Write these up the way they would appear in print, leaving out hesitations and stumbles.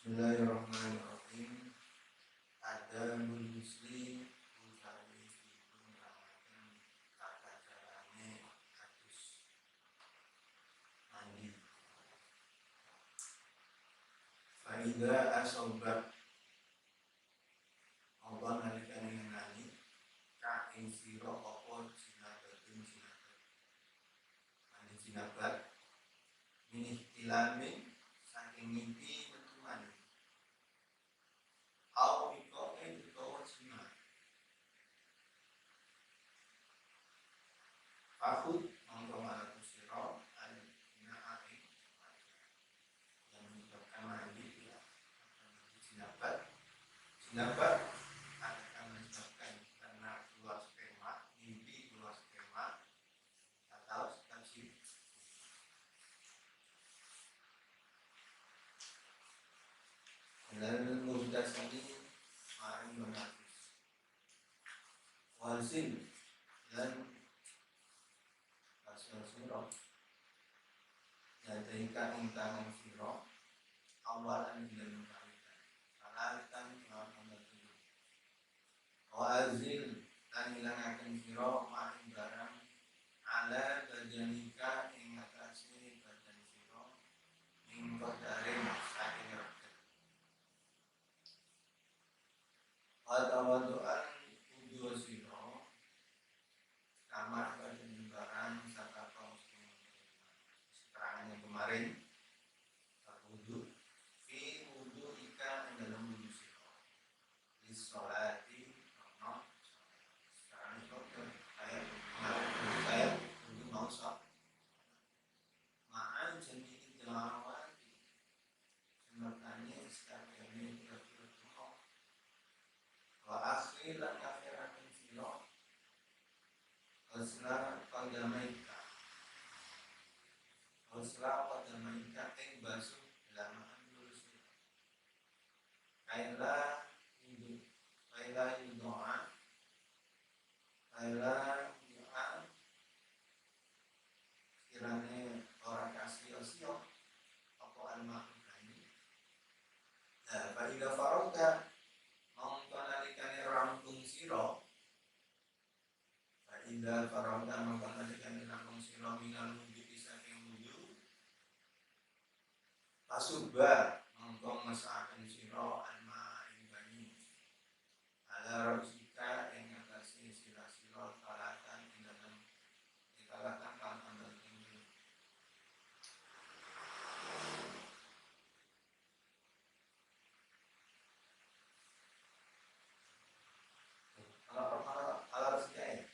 Bismillahirrahmanirrahim. Adamul muslim utawi dipunamaken tata carane kados mandi. Faida asobat Allah nalikane ngenani ka ing sira apa jinabatun jinabat. Mandi jinabat minih tilame saking mimpi metuman. Au iko utawa jima. Fakut mongko marang sira alina ing yang menyebabkan mandi ya jinabat akan menyebabkan karena keluar sperma, mimpi keluar sperma atau sekali dan muhtasini maring menafis walsin dan hasil sirah yadaika ing tangan sirah awalan bilan mengkalikan kalalikan kelawan batu wa azil dan hilangaken sirah maring barang ala bajanika ing atase badan sirah ing kodarin saking reket watawaduan udu sirah kamar penyebaran saka kaum seterangan yang kemarin wudhu fi wudhu ika ing dalam wudhu sirah di sholati sekarang itu ayat istilahnya orang kasih sio apa almarhum ini. Nah, pada farauta mongko nalikane rampung sira, pada farauta mongko nalikane rampung sira minal wujud saking wujud, pasubba mongko ngesaken sira alma ing banyu, ala rusika ing atase sira-sira talatan ing dalem talatan kan andal tinggi. Ala rusika ya.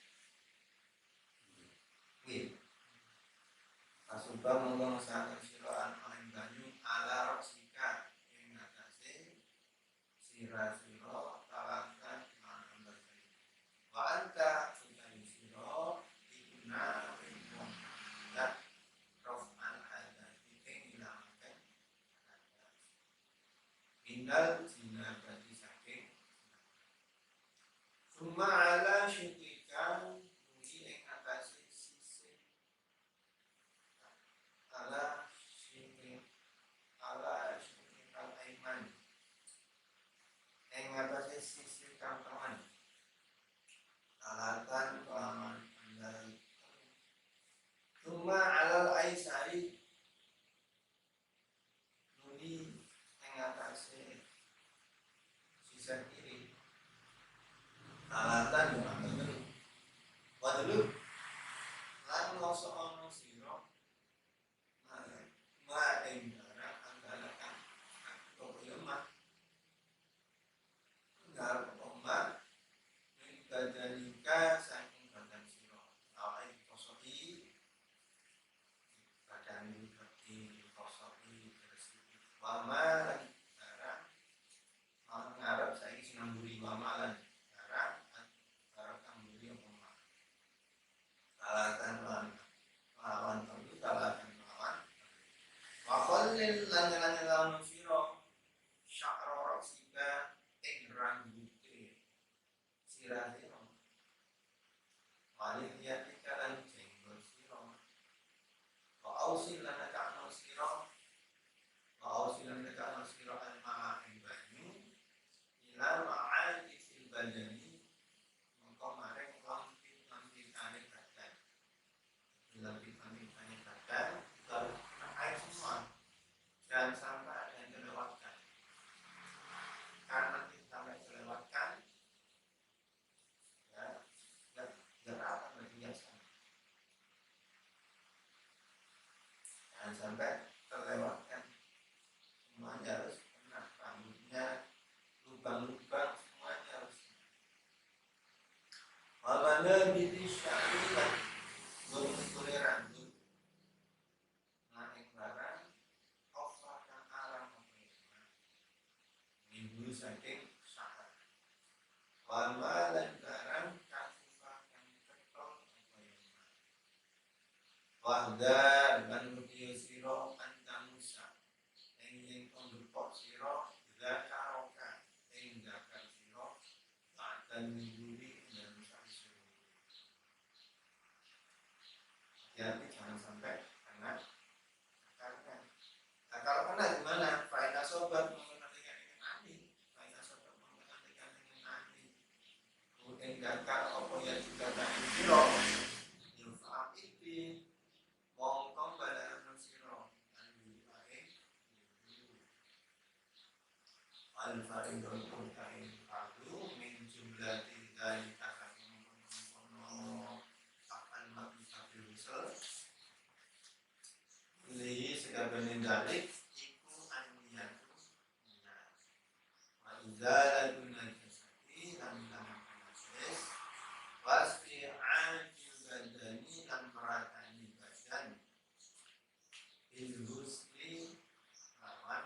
Nggih. Pasubba mongko ngesaken sira alma ing banyu ala rusika ing atase sira-sira talatan kan andal tinggi. Wa anta utawi sira ikuna wong dak rof'al hadati ing ilangake minal zina berarti saking summa ala syutika mungkin ing atase sisi ala syutik ala syutikal aiman ing atase sisi kang kawan alatan kelaman andal summa alal aisari nuli ing atase sisa kiri alatan yang andal wadulu lan ngoso ono sira ma ing barang andalakan kok lemah enggak omah ing badanika saking badan sira awake diposoki badan iki diposoki terus wama lan barang ngarep saiki sinamburi wama lan barang kang mburi omah alatan lawan itu alatan lawan wa khallil lan lawan sira sya'ra raksika ing rambute sira sira walil yatika lan jenggol sira wa ausil lan ta'no sira wa ausil lan ta'no sira al-ma'a ing banyu ila ma'adi fil badani mongko maring lampit-lampitane badan lampit-lampitane badan lalu air semua dan sampai ada yang terlewatkan karena kita sampai terlewatkan ya gerakan berhiasan jangan sampai terlewatkan semuanya harus kena rambutnya lubang-lubang semuanya harus wamana biti syarilah berkulit rambut naik barang ofa kang alam minggu saking syahar wama lan barang kafufa kang ketol wahda lan rukiyo siro antamusa ing pembepok siro zakaroka ing zakar siro dan mingguri dan musari siro hati-hati jangan sampai kena karena kalau kena gimana? Faedah sobat mengenalikan dengan ani faedah sobat mengenalikan dengan ani kemudian zakar apa yang juga tadi siro yufa'ab itu mongkong pada siro al-faridul muta'in fardu min jumlati dzalika saking mengkono akan mabitabil misal li sekabehane dalik iku aniyatu wa izalatu najasati lan najis wasti'anil badani lan meratani badan bil husli lawan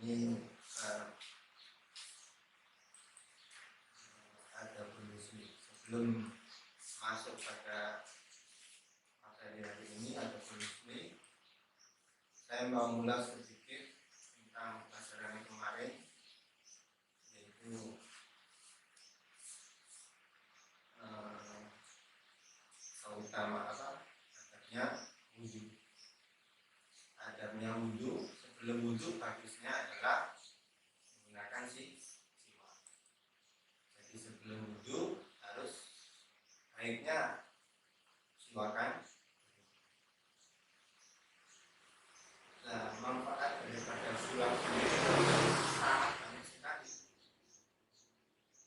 ini ada kondisi sebelum masuk pada materi hari ini ada kondisi saya mau mulai sedikit tentang pertama apa? Adabnya wudhu. Sebelum wudhu bagusnya adalah menggunakan siwak. Jadi sebelum wudhu harus baiknya siwakan. Nah, manfaat daripada siwak sendiri sangat banyak sekali.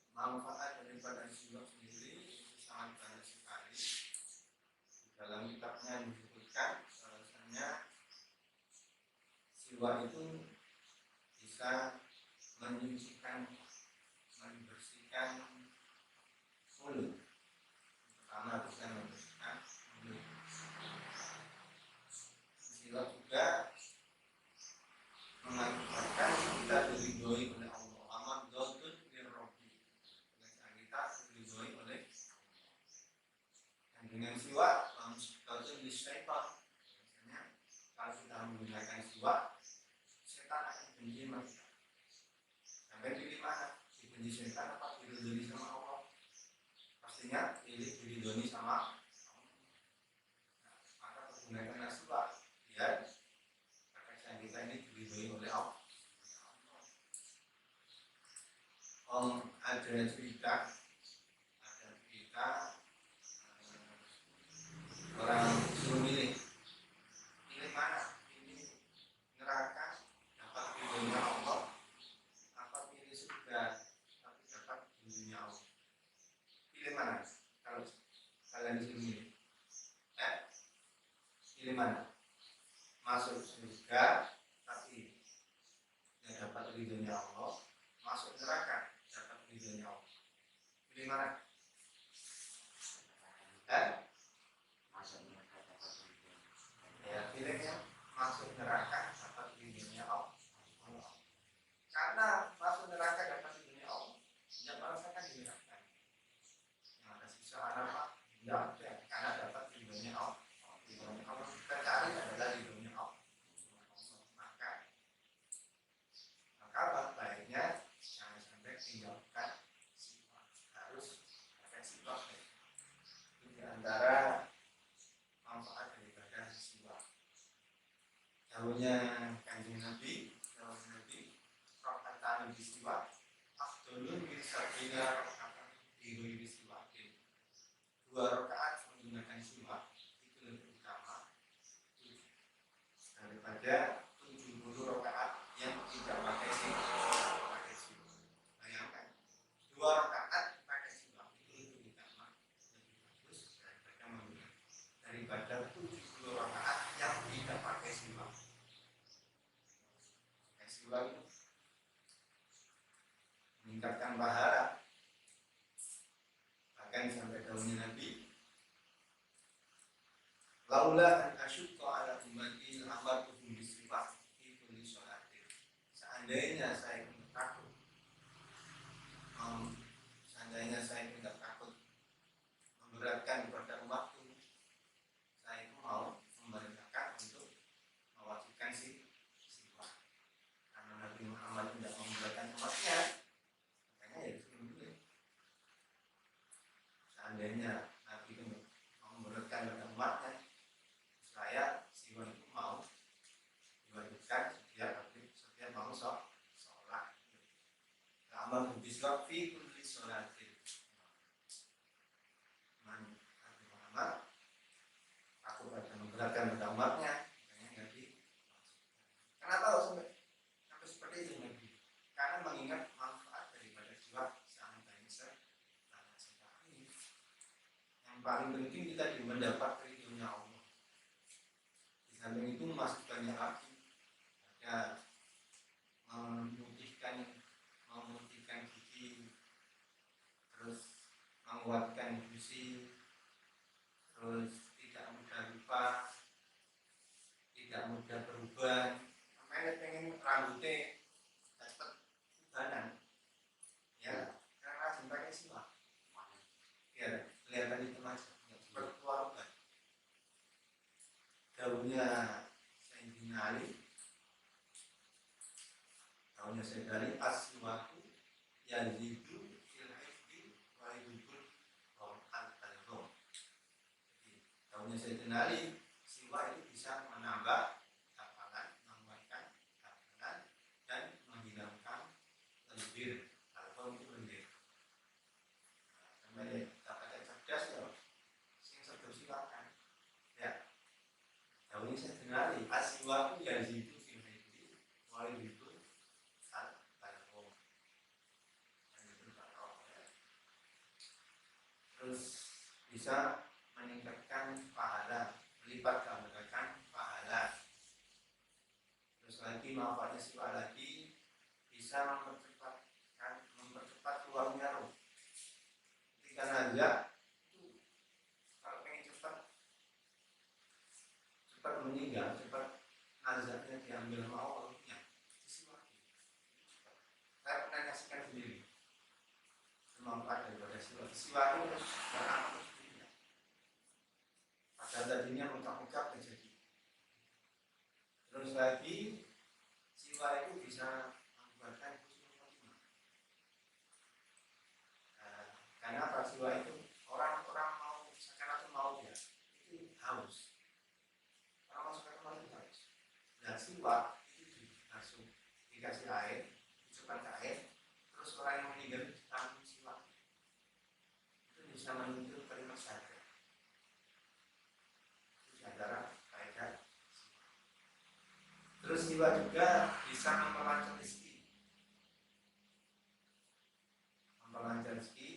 Manfaat daripada siwak sendiri sangat banyak sekali. Di dalam kitabnya disebutkan bahwasanya siwak itu bisa menyucikan, membersihkan mulut. Pertama bisa membersihkan mulut. Siwak juga mengakibatkan kita diridhoi oleh Allah. Aman dzatun lirabbi. Kita diridhoi oleh dan dengan siwak dzatun lisyaitan. Biasanya kalau kita menggunakan siwak, setan akan benci sama kita. Sampai pilih mana? Dibenci setan apa diridhoi sama Allah? Pastinya pilih diridhoi sama Allah. Nah, maka pergunakan siwak biar pekerjaan kita ini diridhoi oleh Allah. Ada cerita orang suruh milih mana? Pilih neraka dapat ridhonya Allah, apa pilih surga tapi dapat ridhonya Allah? Pilih mana? Kalau kalian disuruh milih, pilih mana? Masuk surga tapi tidak dapat ridhonya Allah, masuk neraka dapat ridhonya Allah. Pilih mana? Masuk neraka dapat ridhonya. Ya, pilihnya masuk neraka dapat ridhonya Allah. Karena masuk neraka dapat ridhonya Allah, tidak merasakan di neraka. Yang ada sisa apa? Tidak ada, karena dapat ridhonya Allah. Ridhonya Allah kita cari adalah ridhonya Allah. Maka baiknya jangan sampai tinggalkan sifat, harus pakai sifat. Di antara manfaat daripada siwak. Dawuhnya Kanjeng Nabi, rakaatan di siwak, afdalun min sab'ina rakaatan di ghairi siwakin. 2 rakaat menggunakan siwak itu lebih utama daripada 70 rakaat yang tidak pakai siwak. Bayangkan, 2 rakaat pakai siwak itu lebih utama, lebih bagus daripada 70 rakaat yang tidak pakai siwak. Siwak itu meningkatkan pahala. Bahkan sampai dawuhnya Nabi, laula an asyqa ala ummati amartuhum bisiwak fi kulli sholatin. Seandainya saya tidak takut, memberatkan kepada umatku, saya itu mau memerintahkan untuk mewajibkan siwak. Karena Nabi Muhammad tidak memberatkan umatnya, makanya ya disuruh dulu. Seandainya Nabi itu memberatkan kepada umatnya, saya siwak itu mau diwajibkan setiap mau sholat. Amal biswak fi kulli sholatin. Muhammad aku akan memberatkan pada umatnya, makanya Nabi. Kenapa harus sampai seperti itu Nabi? Karena mengingat manfaat daripada siwak sangat banyak sekali. Yang paling penting kita mendapat ridhonya Allah. Di samping itu masih banyak lagi. Ada memutihkan gigi, terus menguatkan gusi, terus tidak mudah lupa, tidak mudah berubah. Sampai pengen rambutnya cepat ubanan, ya karena rajin pakai siwak, ya kelihatan itu aja, nggak cepat keluar uban. Dawuhnya Sayyidina Ali, as-siwaku yazidu fil hifdi wa yudhul al-qalb. saya kenali, siwa itu bisa menambah hafalan, menambahkan hafalan, dan menghilangkan lendir atau lendir. Namanya kata cerdas ya, sing sedang silakan. Ya, tahun ini saya kenali asiwa itu yang itu filhidi, mulai itu al-balghom. Terus bisa meningkatkan pahala, melipat gandakan pahala. Terus lagi manfaatnya siwa lagi bisa mempercepat keluarnya roh. Ketika nazar itu kalau pengen cepat meninggal, cepat nazarnya diambil mau rohnya, disiwaki. Saya pernah nyaksikan sendiri manfaat daripada siwak. Siwak itu beramal sendiri. Padahal tadinya muka-muka terjadi. Terus lagi siwak itu bisa mengakibatkan husnul khotimah. Karena apa? Siwak itu orang-orang mau sekarang mau dia itu haus. Orang mau sekarang mau itu haus. Dan siwak itu langsung dikasih air, dimasukkan ke air, terus orang yang meninggal ditanggung siwak. Itu bisa menuntut kalimat syahadat. Itu diantara kaidah. Terus siwak juga bisa memperlancar rezeki. Memperlancar rezeki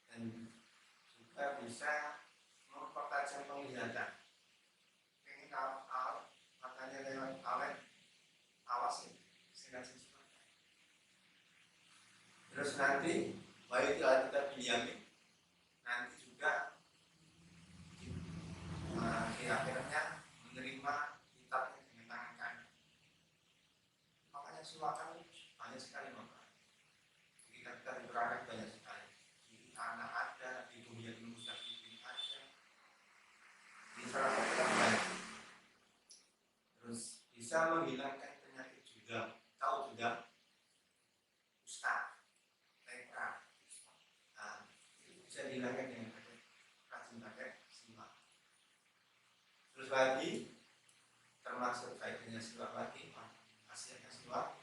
dan juga bisa mempertajam penglihatan. Ini kalau matanya lewat awet, awas ya, kasih siwak. Terus nanti baik kita diamin, nanti juga di akhirnya menerima kitabnya dengan tangan kanan. Makanya silakan banyak sekali manfaat. Kita berangkat banyak sekali. Di anak ada, di dunia mustaqim ada, di salah satu yang banyak. Terus bisa menghilangkan penyakit juga. Tahu juga ustaz, lepra. Itu bisa dihilangkan dengan rajin pakai siwak. Terus lagi termasuk kaidahnya siwak lagi, hasilnya siwak.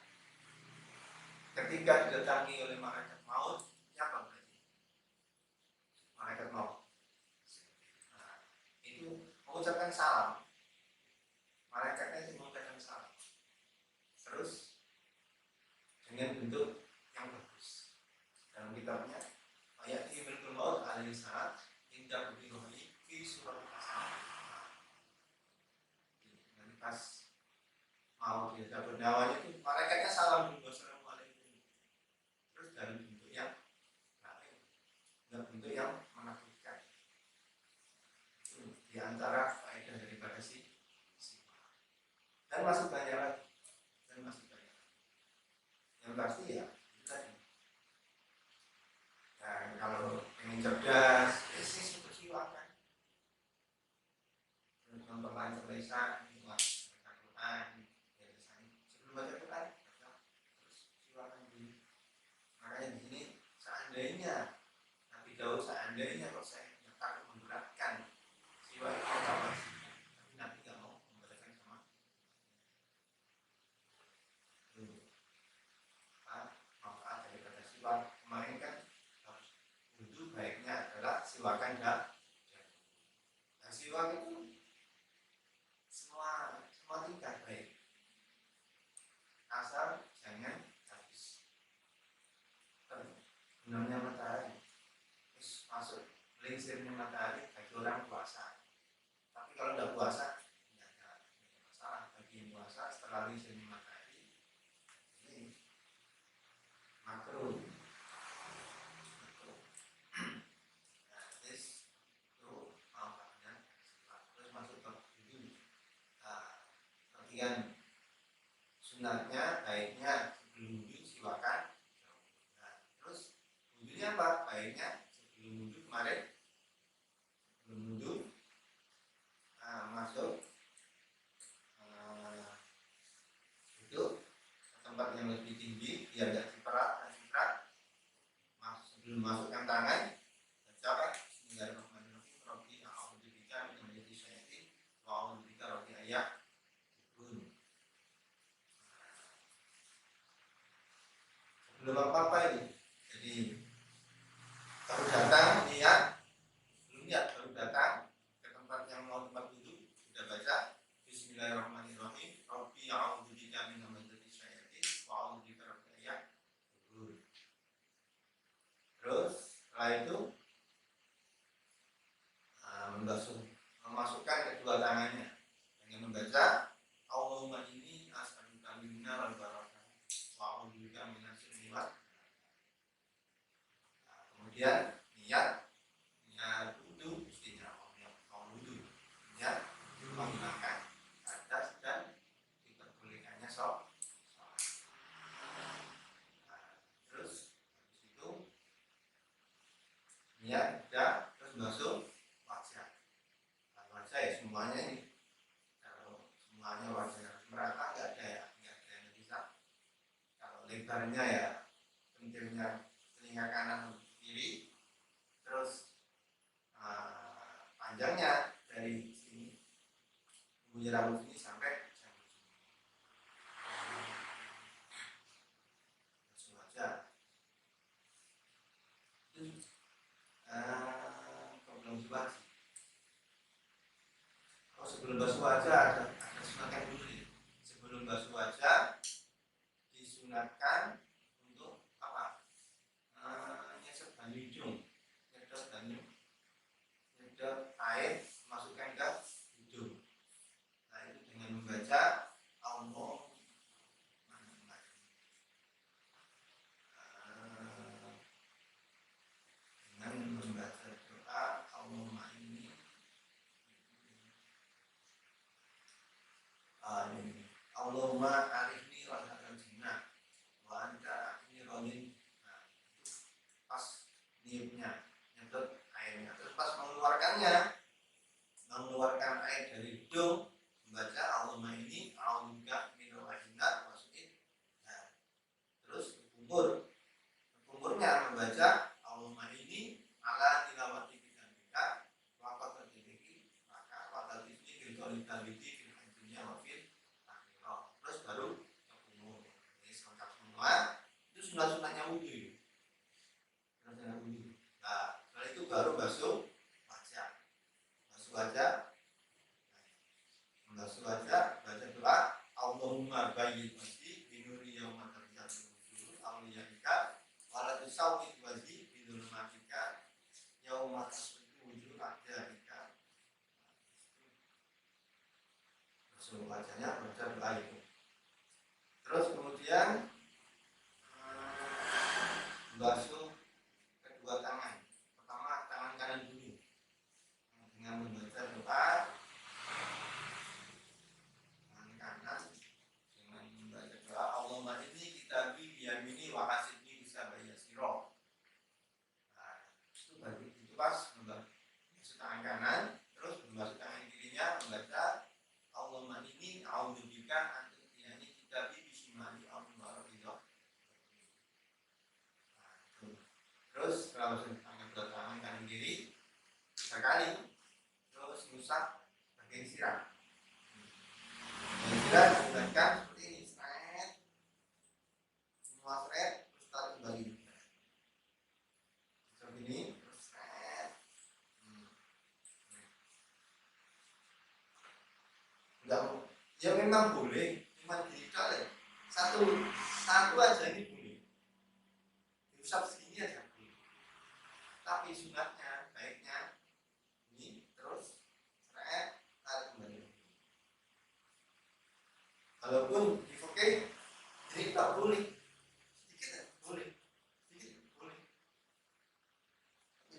Ketika didatangi oleh malaikat maut, siapa berarti? Malaikat maut. Nah, itu mengucapkan salam. Malaikatnya itu mengucapkan salam. Terus dengan bentuk yang bagus. Dalam kitabnya, ayat Ibnu Maud alaihi salam, indah birohi fi surat Hasan. Nanti pas mau dia dapat nyawanya itu malaikatnya salam dulu, assalamualaikum. Terus dalam bentuk yang lain, dalam bentuk yang menakutkan. Itu diantara faedah daripada siwak. Dan masih banyak lagi. Yang pasti ya itu tadi. Dan kalau ingin cerdas, sih bersiwakan. Terus memperlancar lisan, buat Al-Quran, ya lisan. Sebelum baca Quran, terus siwakan dulu. Makanya di sini seandainya Nabi Daud seandainya kalau saya takut memberatkan siwak itu apa sih? Tapi Nabi nggak mau memberatkan sama. Manfaat daripada siwak kemarin kan wudhu baiknya adalah siwakan dan siwak itu semua tingkat baik, asal jangan habis terbenamnya matahari terus masuk melingsirnya matahari bagi orang puasa. Tapi kalau tidak puasa tidak ada masalah. Bagi yang puasa setelah melingsirnya matahari ini makruh. Kemudian sunatnya baiknya sebelum wudhu siwakan. Nah, terus wudhunya apa? Baiknya sebelum wudhu kemarin, sebelum wudhu masuk itu ke tempat yang lebih tinggi biar tidak ciperat. Sebelum masukkan tangan baca Bismillahirrahmanirrahim. Rabbi a'udzubika min belum apa-apa ini. Jadi baru datang niat, belum niat baru datang ke tempat yang mau tempat duduk, sudah baca Bismillahirrahmanirrahim. Rabbi a'udzubika min hamazati syayatin wa a'udzubika rabbil yahdurun. Terus setelah itu membasuh, memasukkan kedua tangannya dengan membaca Allahumma inni as'aluka minna wal barakah wa a'udzubika minasyarri wal. Kemudian niat wudu, mestinya mau wudu, niat itu menggunakan atas dan diperbolehkannya sholat. Terus habis itu niat sudah, terus basuh wajah. Wajah ya semuanya ini. Kalau semuanya wajah merata nggak ada ya, nggak ada yang bisa. Kalau lebarnya ya pentilnya telinga kanan kiri, terus panjangnya dari sini ujung rambut ini sampai janggut sini. Wajah itu problem wajah. Oh, sebelum basuh wajah ada sunatan dulu ya. Sebelum basuh wajah disunatkan untuk apa? Nyesep banyu hidung, nyedot banyu, nyedot air, masukkan ke hidung. Nah itu dengan membaca Allah dengan membaca doa Allahumma ini Allahumma arifni wajhal jinnah wa anta ini rolin. Nah itu pas niupnya, nyedot airnya. Terus pas mengeluarkan air dari hidung, membaca Allahumma ini a'udzubika minal wajhinnar masukin. Nah, terus kumurnya membaca Allahumma ini ala tilawati kitabika wa qatatiki maka qatatiki fil qalbi fil dunya wa fil akhirah. Terus baru kumur. Ini lengkap semua. Itu sunah-sunahnya wudu. Sunah-sunah wudu. Nah, setelah itu baru basuh wajah. Membasuh wajah, baca doa Allahumma bayyid wajhi binuri yauma tarja'ul wujuh awliyaika wala tusawwid wajhi bidulmatika yauma tasfidu wujuh a'daika. Basuh wajahnya, baca doa itu. Terus kemudian basuh kedua tangan. Pertama tangan kanan dulu dengan membaca doa Allahumma inni kitabi biyamini wa hasibni bisabaya siro. Nah, itu pas membasuh tangan kanan, terus membasuh tangan kirinya membaca Allahumma inni a'udzubika an tu'tiyani kitabi bisimali al-mubarakidho. Nah, itu. Terus setelah basuh tangan kanan kiri 3 kali, terus ngusap bagian sirah. Bagian sirah digunakan seperti ini. Semua thread terus tarik kembali seperti ini, terus thread. Enggak, ya memang boleh, cuma digital ya. Satu aja ini boleh, diusap segini aja boleh. Tapi sunatnya, baiknya ini terus thread tarik kembali. Kalaupun di fikih ini tak boleh.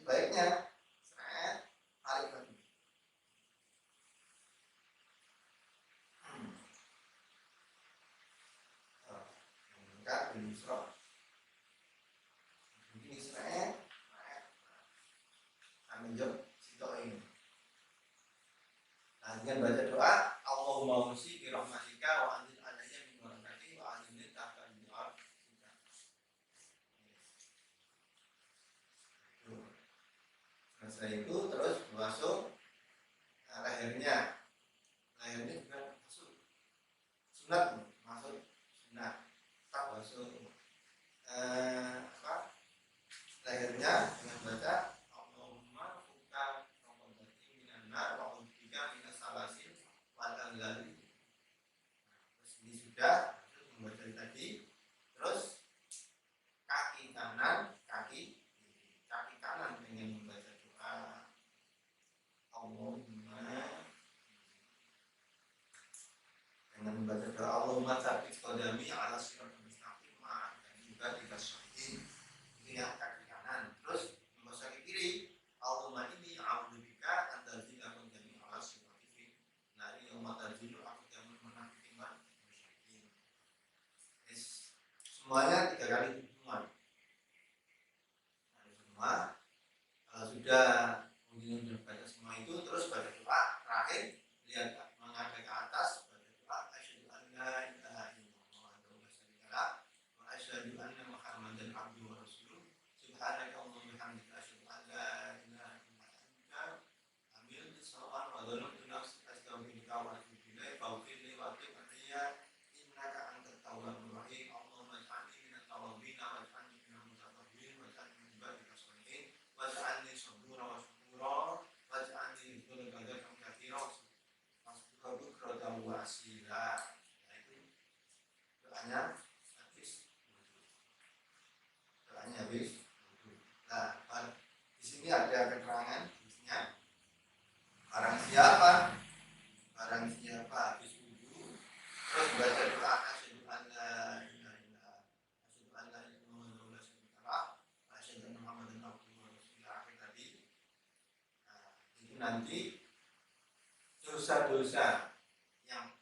Baiknya seret tarik lagi. Enggak belum serot. Begini seret. Kami jawab sitok ini. Nah dengan baca doa Allahumma usi bi rahmatika wa anzil alayya min barakati wa anzilni tahta al-ard. Setelah itu terus basuh lehernya juga masuk sunat, tak basuh qadami ala siratal mustaqim dan juga 3 syai'in. Ini yang kaki kanan. Terus membawa kaki kiri. Allahumma inni a'udzubika an tazila qadami ala siratal nari yawma tazilu aqdamul munafiqin wal musyrikin. Semuanya 3 kali semua. Semua kalau sudah mungkin sudah baca semua itu, terus baca doa terakhir, lihat menghadap ke atas, baca doa asyhadu an la ilaha illallah wa asyhadu anna muhammadan abduhu wa rasuluh subhanaka wa bihamdika asyhadu an la ilaha illa anta amiltu sawan wa dhalamtu nafsi astaghfiruka wa atubu ilaik faghfir li wa tub alayya innaka antat tawwabur rahim. Allahumma ij'alni minat tawwabin wa ij'alni minal mutatahhirin wa ij'alni min ibadika sholihin wa ij'alni sabura wa syukura wa ij'alni rizqan kadzatan katsira wa bukratan wa asila. Nah, itu doanya habis wudu. Doanya habis wudu. Nah, di sini ada keterangan hadisnya. Barang siapa habis wudu terus baca doa asyhadu an la ilaha illallah asyhadu anna muhammadan rasulullah asyhadu anna muhammadan abduhu wa rasuluh akhir tadi. Nah, itu nanti dosa-dosa yang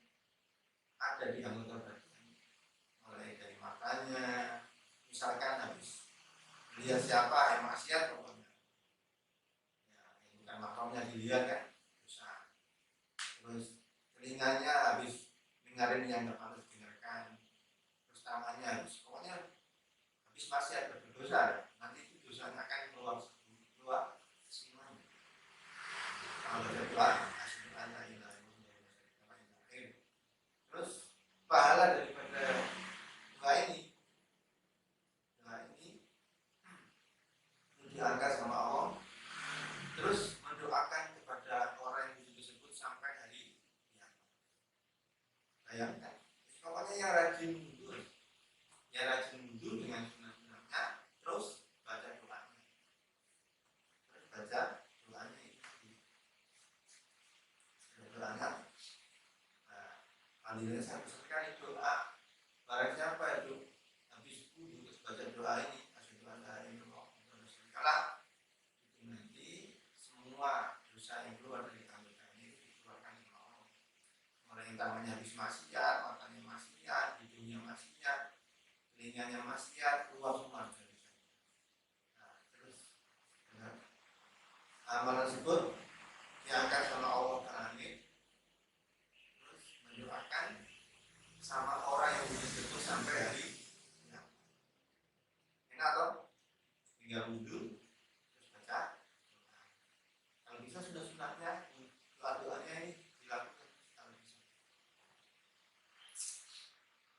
ada di anggota badan, mulai dari matanya, misalkan habis lihat siapa yang maksiat pokoknya, ya, yang bukan mahramnya dilihat kan dosa. Terus telinganya habis dengerin yang nggak harus dengarkan, terus tangannya habis, pokoknya habis maksiat berdosa, nanti itu dosanya akan keluar semuanya. Kalau berdoa terus pahala daripada doa ini diangkat sama Allah, terus mendoakan kepada orang yang disebut sampai hari kiamat. Bayangkan, pokoknya yang rajin mundur dengan sunah-sunahnya, terus baca doanya, Alhamdulillah satu sekali doa. Barang siapa itu habis wudu terus baca doa ini asyhadu an la ilaha illallah wa rasulullah, itu nanti semua dosa yang keluar dari anggota ini dikeluarkan oleh Allah. Orang yang tangannya habis maksiat, matanya maksiat, hidungnya maksiat, telinganya maksiat, keluar semua dari sana. Nah, terus amalan tersebut diangkat sama Allah Ta'ala, terus mendoakan sama orang yang disebut sampai hari kiamat. Enak toh? Tinggal wudu terus baca doa. Kalau bisa sudah sunatnya doa-doanya ini dilakukan kalau bisa.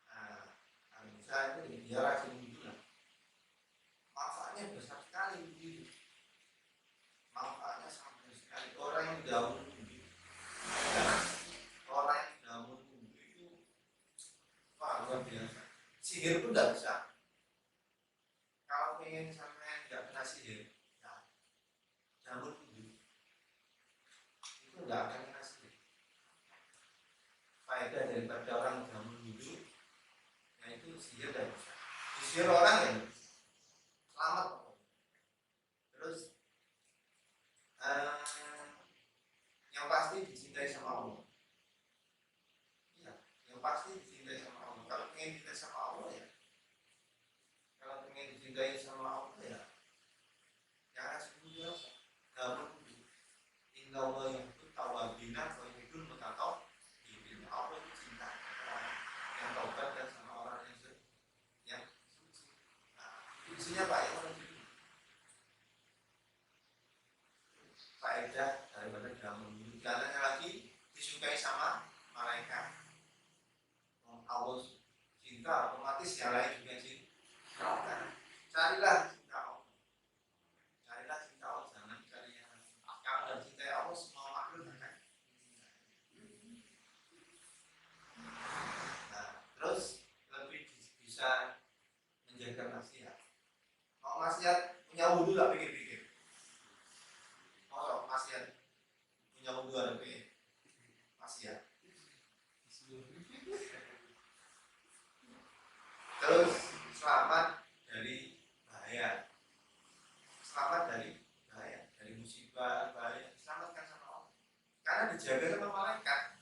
Nah, kalau bisa itu dia rajin wudu lah. Manfaatnya besar sekali wudu. Manfaatnya sangat besar sekali. Orang yang jauh wudu, orang yang jauh wudu itu luar biasa. Sihir pun tidak bisa. Kalau ingin sampai tidak kena sihir, ya, jamur wudu itu tidak akan kena sihir. Faedah daripada orang jamur wudu, yaitu sihir tidak bisa. Sihir orang yang selamat. Terus yang pasti dicintai sama Allah. Ya, yang pasti dicintai sama Allah. Kalau ingin dicintai sama Allah ya, kalau ingin dicintai sama Allah ya, jangan sebelumnya dalam Inna Allah yang tawabina wa yuhibbul mutatahhirin. Allah itu cinta orang yang taubat dan sama orang yang suci. Nah, isinya apa ya? Faedah daripada dalam wudu. Karena lagi disukai sama malaikat. Allah cinta, otomatis yang lain juga cinta. Carilah cinta Allah. Carilah cinta Allah, jangan cari yang lain. Kalau dan cinta Allah semua makhluk akan. Nah, terus lebih bisa menjaga maksiat. Mau maksiat punya wudu lah pikir-pikir. Mau maksiat punya wudu ada pikir. Maksiat. selamat dari bahaya, dari musibah, bahaya, diselamatkan sama Allah. Karena dijaga sama malaikat.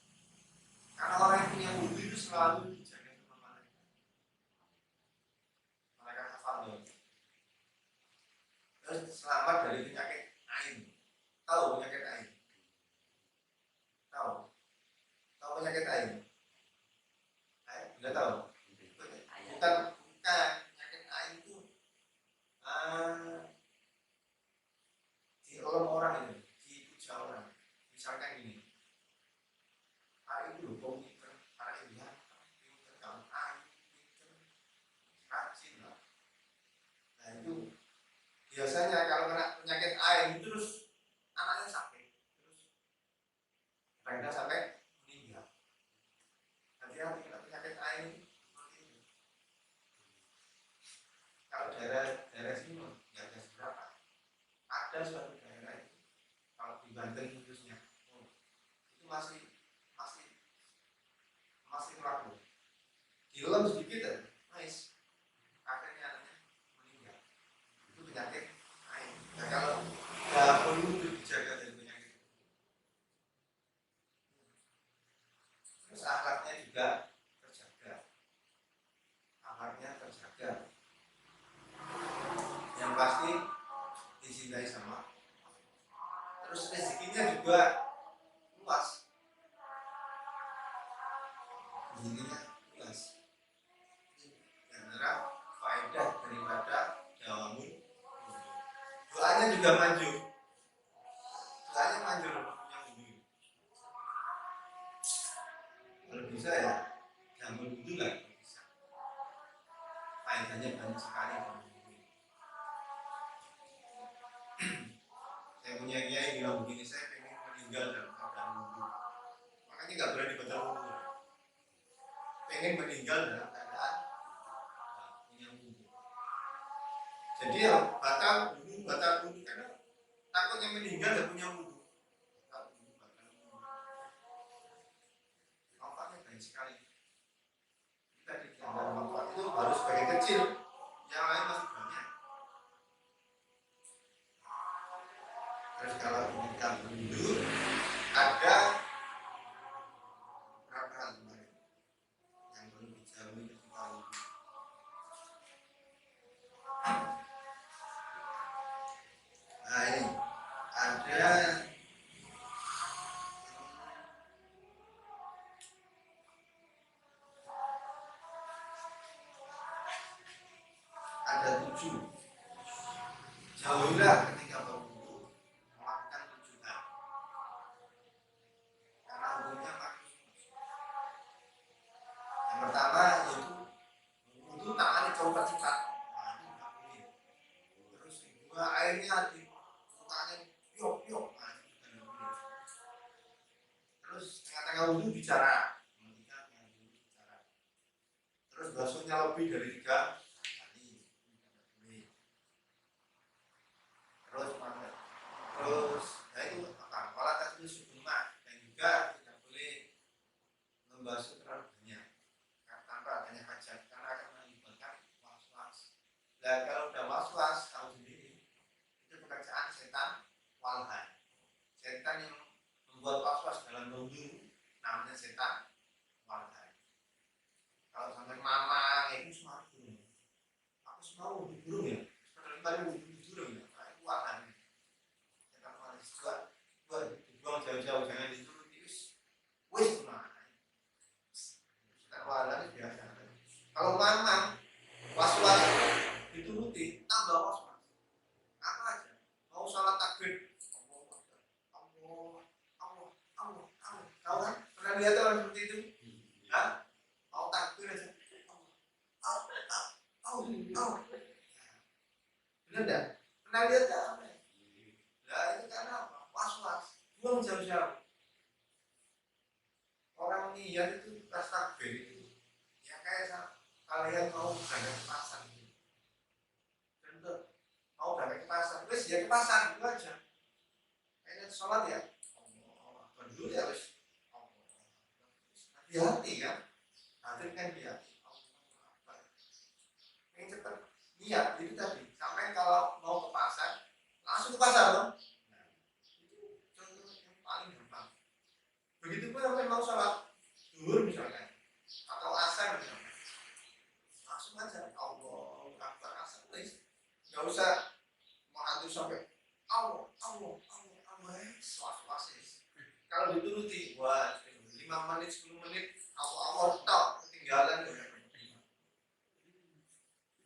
Karena orang yang punya wudhu itu selalu dijaga sama malaikat. Malaikat hafal. Terus selamat dari penyakit ain. Tahu penyakit ain? Tahu penyakit ain? Tidak tahu. Bukan penyakit ain itu dielem orang itu, dipuja orang. Misalkan gini, hari itu loh pinter, hari ini pinter, kamu ain pinter, rajin lah. Nah itu biasanya kalau kena penyakit ain terus anaknya sakit, terus mereka sampai meninggal. Hati-hati kena penyakit ain seperti itu. Kalau daerah sini nggak ada seberapa. Ada suatu daerah itu, kalau di Banten khususnya, itu masih laku. Dilem sedikit ya, nice. Akhirnya anaknya meninggal. Itu penyakit ain. Nah, kalau nggak perlu dijaga dari penyakit. Terus akhlaknya juga terjaga. Yang pasti dicintai sama. Terus rezekinya juga luas. Karena faedah daripada dawamun. Doanya juga manjur. Doanya manjur punya wudhu. Kalau bisa ya dawamun wudhu lah bisa. Faedahnya banyak sekali. Saya punya kiai bilang begini, saya pengen meninggal dalam keadaan wudhu. Makanya nggak berani batal wudhu. Pengen meninggal dalam keadaan punya wudhu. Jadi ya batal wudhu karena takutnya meninggal dan punya wudhu. Batal wudhu. Manfaatnya banyak sekali. Kita di dalam manfaat itu baru sebagian kecil, yang lain masih banyak. Terus kalau kita wudhu ada berapa hal kemarin yang perlu dijamin ketika wudhu. Nah ini ada 7. Jauhilah ketika berwudhu melakukan 7 hal. Karena hukumnya maksimal. Yang pertama yaitu wudhu tangannya jauh cepat. Nah itu nggak boleh. Terus yang kedua airnya di tangannya yok. Nah itu juga nggak boleh. Terus tengah-tengah wudhu bicara. Terus basuhnya lebih dari 3 kali. Terus ya itu apa? Wala tasbihu subuhma, dan juga tidak boleh membasuh terlalu banyak tanpa adanya hajat karena akan menimbulkan was-was. Dan kalau udah was-was, tahu sendiri itu pekerjaan setan walhan. Setan yang membuat was-was dalam wudhu namanya setan walhan. Kalau sampai mama itu semua burung. Aku semua wudhu burung ya. Sebenarnya wudhu burung ya. Nah, itu walhan. Setan walhan juga dibuang jauh-jauh, jangan dituruti wis mana. Setan walhan itu biasa. Kalau mama was-was dituruti, tambah was-was. Apa aja? Mau salat takbir, Allah. Tahu kan? Pernah lihat orang seperti itu? Hah? Mau takbir aja. Allah. Benar enggak? Pernah lihat enggak? Nah, itu karena apa? Was-was. Buang jauh-jauh. Orang niat itu pas takbir itu ya kayak kalian mau berangkat ke pasar gitu. Contoh, mau berangkat ke pasar, wes ya ke pasar itu aja. Kayaknya sholat ya. Dulu ya wes. Hati-hati kan. Hati kan dia. Yang Iya, itu tadi. Sampai kalau mau ke pasar, langsung ke pasar dong. Nah, itu contoh yang paling gampang. Begitu pun sampai mau sholat zuhur misalnya, atau asar misalnya, langsung aja Allah Akbar asar, please. Gak usah mengatur sampai Allah, Allah, Allah, Allah, swas-swasis. Kalau dituruti, wah, 5 menit, 10 menit, Allah, tak ketinggalan.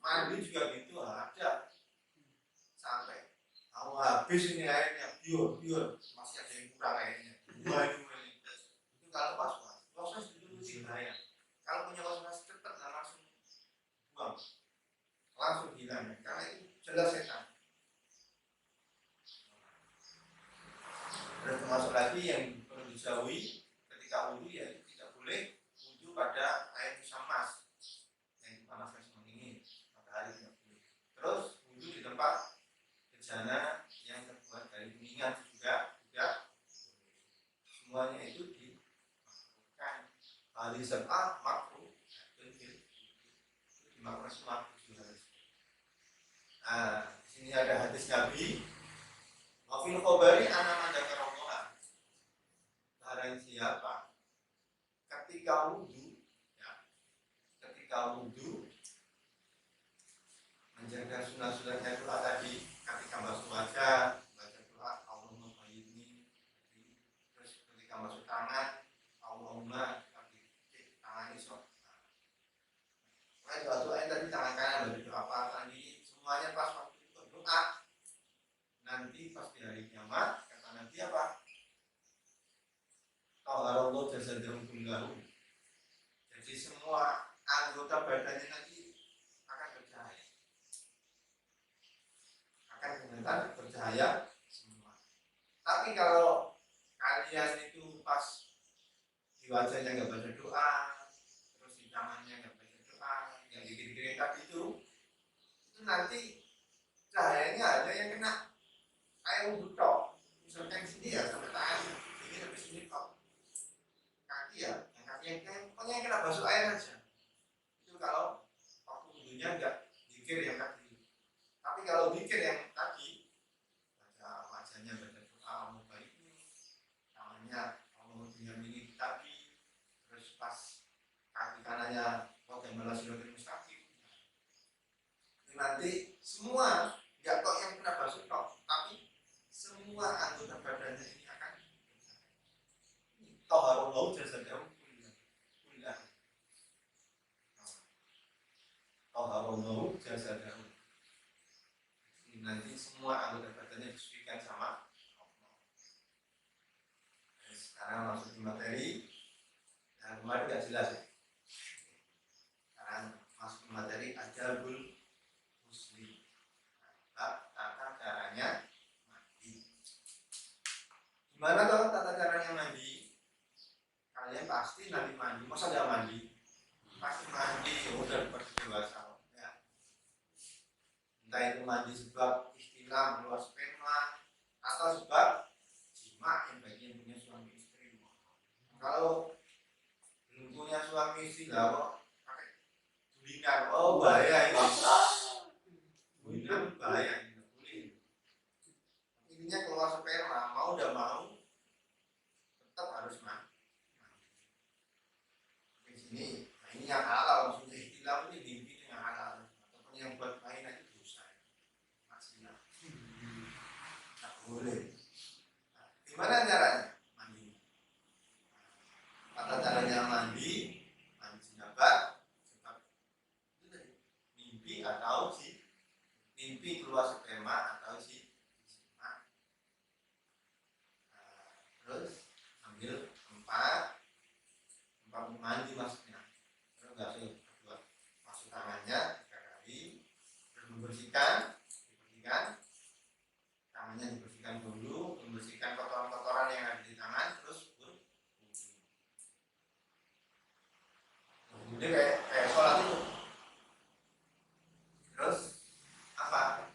Mandi juga gitu ada sampai habis ini airnya biur masih ada yang kurang airnya. Waduh, itu kalau was-was dituruti bahaya. Kalau punya was-was cepat langsung buang, langsung hilang karena itu jelas setan. Dan termasuk lagi yang perlu dijauhi ketika wudhu ya tidak boleh wudhu pada air musammas yang dipanaskan seminggu matahari tidak boleh. Terus wudhu di tempat bejana yang terbuat dari kuningan juga tidak semuanya itu dimakruhkan. Hal sebab makruh itu dimakruhkan semua. Nah, di sini ada hadis Nabi. Wafil khobari anak ada kerokokan. Barang siapa ketika wudhu, ya, ketika wudhu menjaga sunnah-sunnahnya doa tadi, ketika basuh wajah, baca doa Allahumma bayyidni, terus ketika masuk tangan, Allahumma tangan ini sok. Nah, doa-doa yang tadi tangan kanan dari doa apa tadi, semuanya pas waktu itu doa. Nanti pas di hari kiamat kata Nabi apa? Taharallahu jasadahum kullahu. Jadi semua anggota badannya nanti akan bercahaya. Akan benar bercahaya semua. Tapi kalau kalian itu pas di wajahnya nggak baca doa, terus di tangannya nggak baca doa, yang dikir-kirin tadi itu nanti cahayanya ada yang kena air wudhu tok. Misalkan sini ya sampai tangan, ini sampai sini tok. Kaki ya, yang kaki yang pokoknya yang kena basuh air aja. Itu kalau waktu wudhunya enggak dikir yang tadi. Tapi kalau dikir yang tadi, baca wajahnya baca doa Allah baik ini, tangannya Allah dengan ini tadi, terus pas kaki kanannya bagaimana siratul mustaqim. Nanti semua enggak kok yang kena basuh tok, tapi semua anggota badannya ini akan taharullahu jasadahum kullah. Taharullahu jasadahum. Nanti semua anggota badannya disucikan sama Allah. Sekarang masuk di materi. Dan kemarin tidak jelas ya. Sekarang masuk ke materi adabul muslim. Tata caranya mandi. Gimana kalau tata caranya mandi? Kalian pasti nanti mandi. Masa nggak mandi? Pasti mandi. Udah seperti dewasa. Ya. Entah itu mandi sebab istilah keluar sperma atau sebab jima yang bagian punya suami istri. Kalau belum punya suami istri lah pakai tulingan, oh bahaya ini. Tulingan bahaya ini, boleh. Intinya keluar sperma mau udah mau tetap harus mandi. Di sini, nah ini yang halal maksudnya istilah ini mimpi yang halal ataupun yang buat main aja dosa. Maksimal. Tak boleh. Nah, gimana caranya mandi? Tata caranya mandi jenabat, sebab itu tadi mimpi atau mimpi keluar sperma atau jima. Terus ambil tempat mandi maksudnya. Terus buat masuk tangannya 3 kali, terus dibersihkan tangannya dibersihkan dulu, membersihkan kotoran-kotoran yang ada di tangan, terus jadi kayak sholat itu. Terus apa?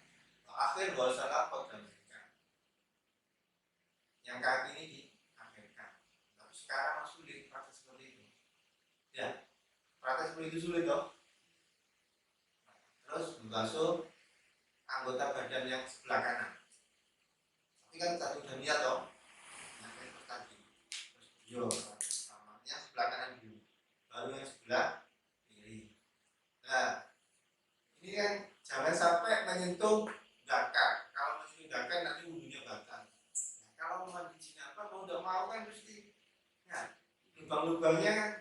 Akhir gak usah lapor dan berikan. Yang kaki ini diakhirkan. Tapi sekarang sulit praktek seperti itu. Ya, praktek seperti itu sulit toh. Terus membasuh anggota badan yang sebelah kanan. Tapi kan tadi udah niat toh, terus tadi, terus yo, yang sebelah kanan dulu, baru yang sebelah kiri. Nah, ini kan jangan sampai menyentuh dakar. Kalau menyentuh dakar nanti wudhunya batal. Nah, kalau mandi janabah mau tidak mau kan mesti, ya, lubang-lubangnya kan,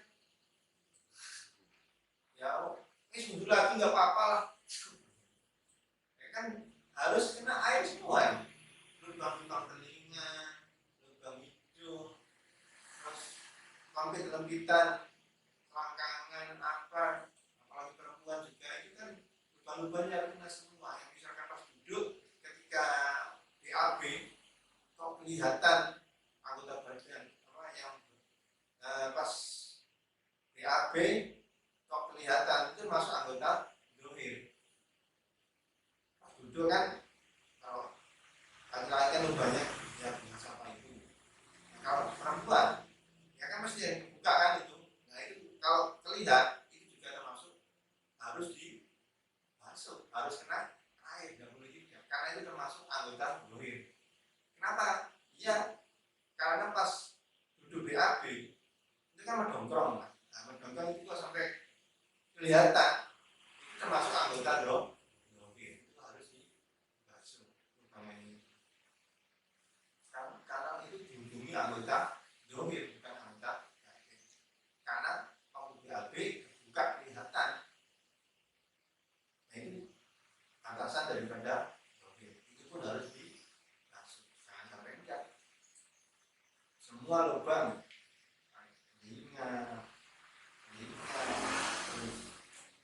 ya, wudhu lagi nggak apa-apa lah. Ya kan harus kena air semua ya. Lubang-lubang telinga, lubang hidung, terus lempitan, selangkangan apa, apalagi perempuan juga itu kan lubang-lubangnya kena semua. Yang misalkan pas duduk ketika BAB kok kelihatan anggota badan apa yang pas BAB kok kelihatan itu masuk anggota dohir. Pas duduk kan kalau laki-laki kan lubangnya ya biasa apa itu. Nah, kalau perempuan ya kan mesti yang dibuka kan itu. Nah itu kalau terlihat itu juga termasuk harus dibasuh, harus kena air, tidak boleh tidak, karena itu termasuk anggota dohir. Kenapa? Iya, karena pas duduk BAB itu kan mendongkrong lah. Nah mendongkrong itu kok sampai kelihatan itu termasuk anggota dohir, itu harus dibasuh lubang ini. Karena itu dihubungi anggota dohir bukan anggota batin. Karena waktu BAB buka kelihatan. Nah itu batasan daripada dohir. Itu pun harus dibasuh. Jangan sampai enggak. Semua lubang telinga,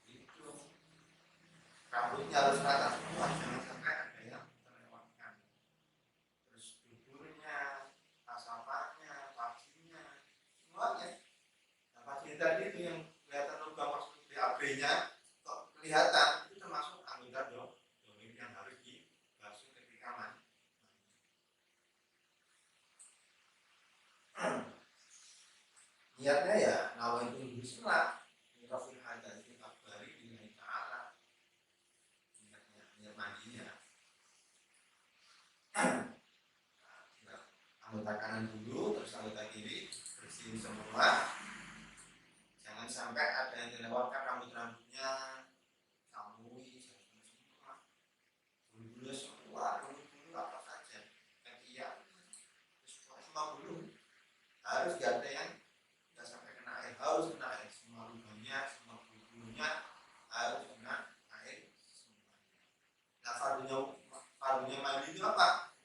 hidung, rambutnya harus rata semua, jangan sampai ada yang terlewatkan. Terus duburnya, asapannya, paginya, semuanya. Nah, pagi tadi itu yang kelihatan lubang maksud BAB-nya kok kelihatan, itu termasuk anggota dohir yang harus dibasuh ketika mandi. Niatnya ya nawaitu bismillah mirafil hadati akbari billahi ta'ala. Niat mandinya anggota kanan dulu, terus anggota kiri bersihin semua. Jangan sampai ada yang dilewatkan rambut-rambutnya, kamui semua, bulu-bulu semua, bulu-bulu apa saja, ketiak, semua bulu harus gak ada yang nggak sampai kena air, harus kena air semua lubangnya, semua bulu-bulunya harus kena air semuanya. Nah fardunya mandi itu apa?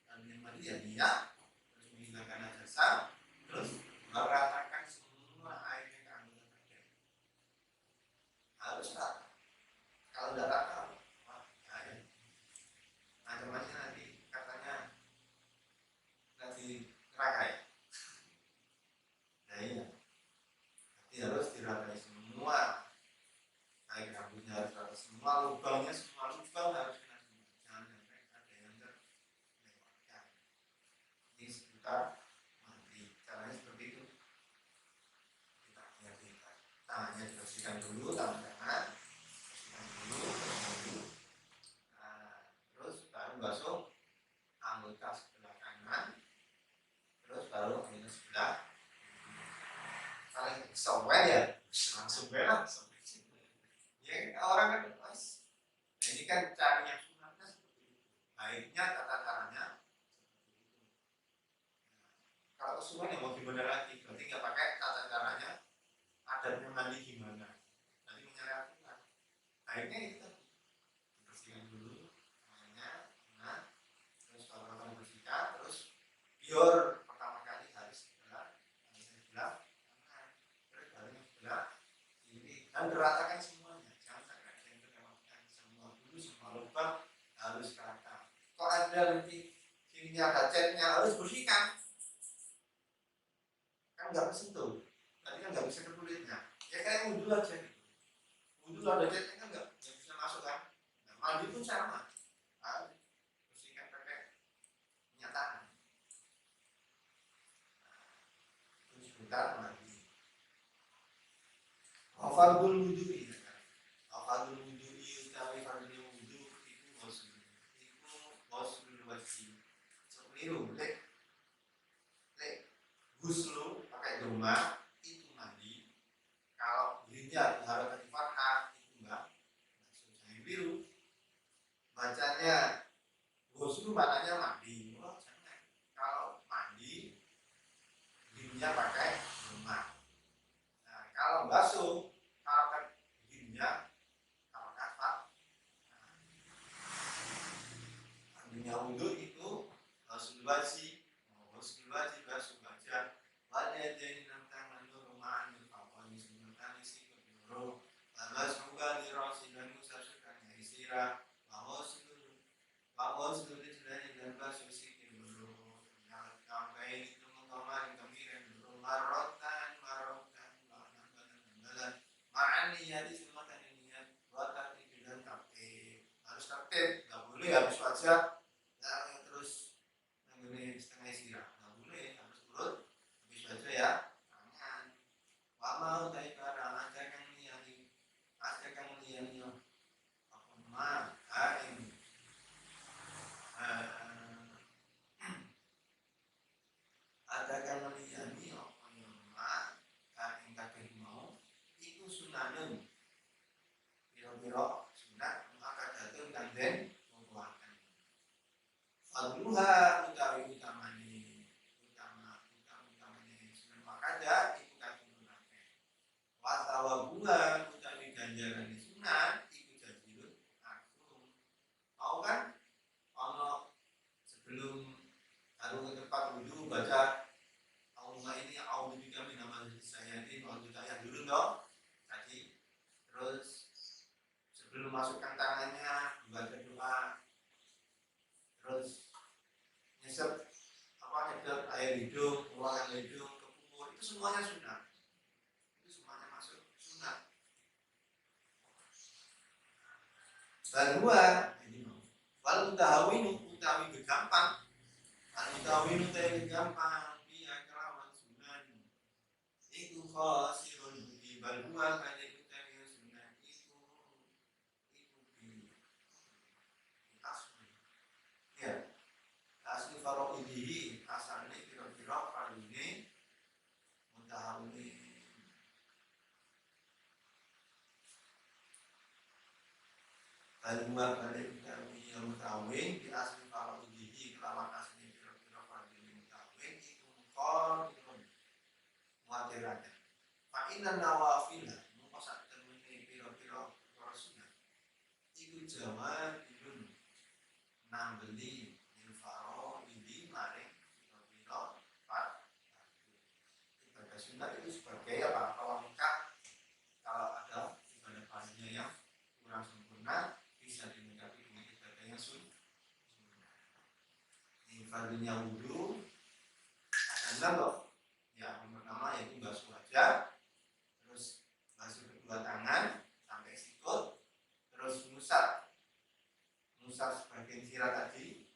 Fardunya mandi ya niat, terus menghilangkan najasa, terus meratakan semua airnya ke anggota badan. Harus rata. Kalau tidak rata, wah bahaya. Macam-macam nanti katanya nanti neraka ya. Nah iya, jadi harus diratai semua. Air rambutnya harus rata semua, lubangnya semua lubang harus kena semua. Jangan sampai ada yang terlewatkan. Ini seputar mandi. Caranya seperti itu. Kita lihat tangannya dibersihkan dulu, tangan kanan bersihkan dulu. Nah, terus baru basuh anggota sebelah kanan, terus baru anggota sebelah paling sowen ya langsung berak. Ya orang kan mas, nah ini kan cara yang sunatnya seperti itu. Baiknya tata caranya seperti itu. Nah, kalau kesuwen ya mau gimana lagi? Berarti nggak pakai tata caranya, adatnya mandi gimana? Nanti menyerahkan. Baiknya itu dibersihkan dulu tangannya, nah terus kalau kamu bersihkan, terus biar pertama kali harus sebelah kanan, terus baru yang sebelah kiri, dan diratakan semuanya. Jangan sampai ada yang terlewatkan, semua dulu semua lubang harus rata. Kok ada nanti sininya ada catnya, harus bersihkan. Kan nggak kesentuh, nanti kan nggak bisa ke kulitnya. Ya kayak wudhu aja gitu. Wudhu ada catnya kan nggak bisa masuk kan. Nah, mandi pun sama, harus bersihkan pakai minyak tangan. Terus sebentar mandi. Afardul wudhu'i, afardul wudhu'i utawi fardhu bacanya ghusl maknanya mandi. Oh, jangan. Kalau mandi gimnya pakai lemah. Nah, kalau basuh harokat gimnya harokat pak. Mandinya wudhu itu ghusl wajib, basuh wajah. Wajah jadi tangan rumahan berpapon disebutkan isi kedua. Lalu semoga dirasi dan musafirkannya istirahat. Bahwa seluruh jenis dan basuh isi kedua. Sampai itu mengkomari kemiren dulu marotan ma'an niat disebutkan niat buat tertib dan tertib. Harus tertib, nggak boleh habis wajah terus ini setengah istirahat. Nggak boleh, harus turut habis wajah ya. Tangan. Wama utai karena ajakan niat apa mah ini adakan liyani apa nama kain kakek mau itu sunanun biro-biro sunat maka datang dan den membuahkan fadluha utamanya sunan makada itu kakek munafik wasawa bunga utawi ganjaran di sunat itu jadilun agung mau kan ono sebelum lalu ke tempat wudhu baca Allah ini Allah kami nama saya ini kalau kita dulu dong tadi terus sebelum masukkan tangannya baca doa terus nyesep nyedot air hidung keluarkan hidung ke kumur itu semuanya sunat itu semuanya masuk sunat kedua ini walau tahawinu utawi gampang al-mutawinu tayi gampang biya kelawan sunan iku khasirun budi balua kaya utawi sunan iku bi asli ya asli faroidihi asalnya kira-kira farine mutawini balua kaya utawi mutawin bi asli faroidihi kelawan asli muatiranya. Fa'inan nawafila mukosak temui piro-piro korosuna. Iku jawa bilun nambeli infaro bili maring piro-piro part. Ibadah sunat itu sebagai apa? Pelengkap kalau ada ibadah paginya yang kurang sempurna bisa dilengkapi dengan ibadah yang sunnah. Ibadahnya wudhu ada loh. Yang pertama yaitu basuh wajah, terus basuh kedua tangan sampai sikut, terus musat sebagian sirah tadi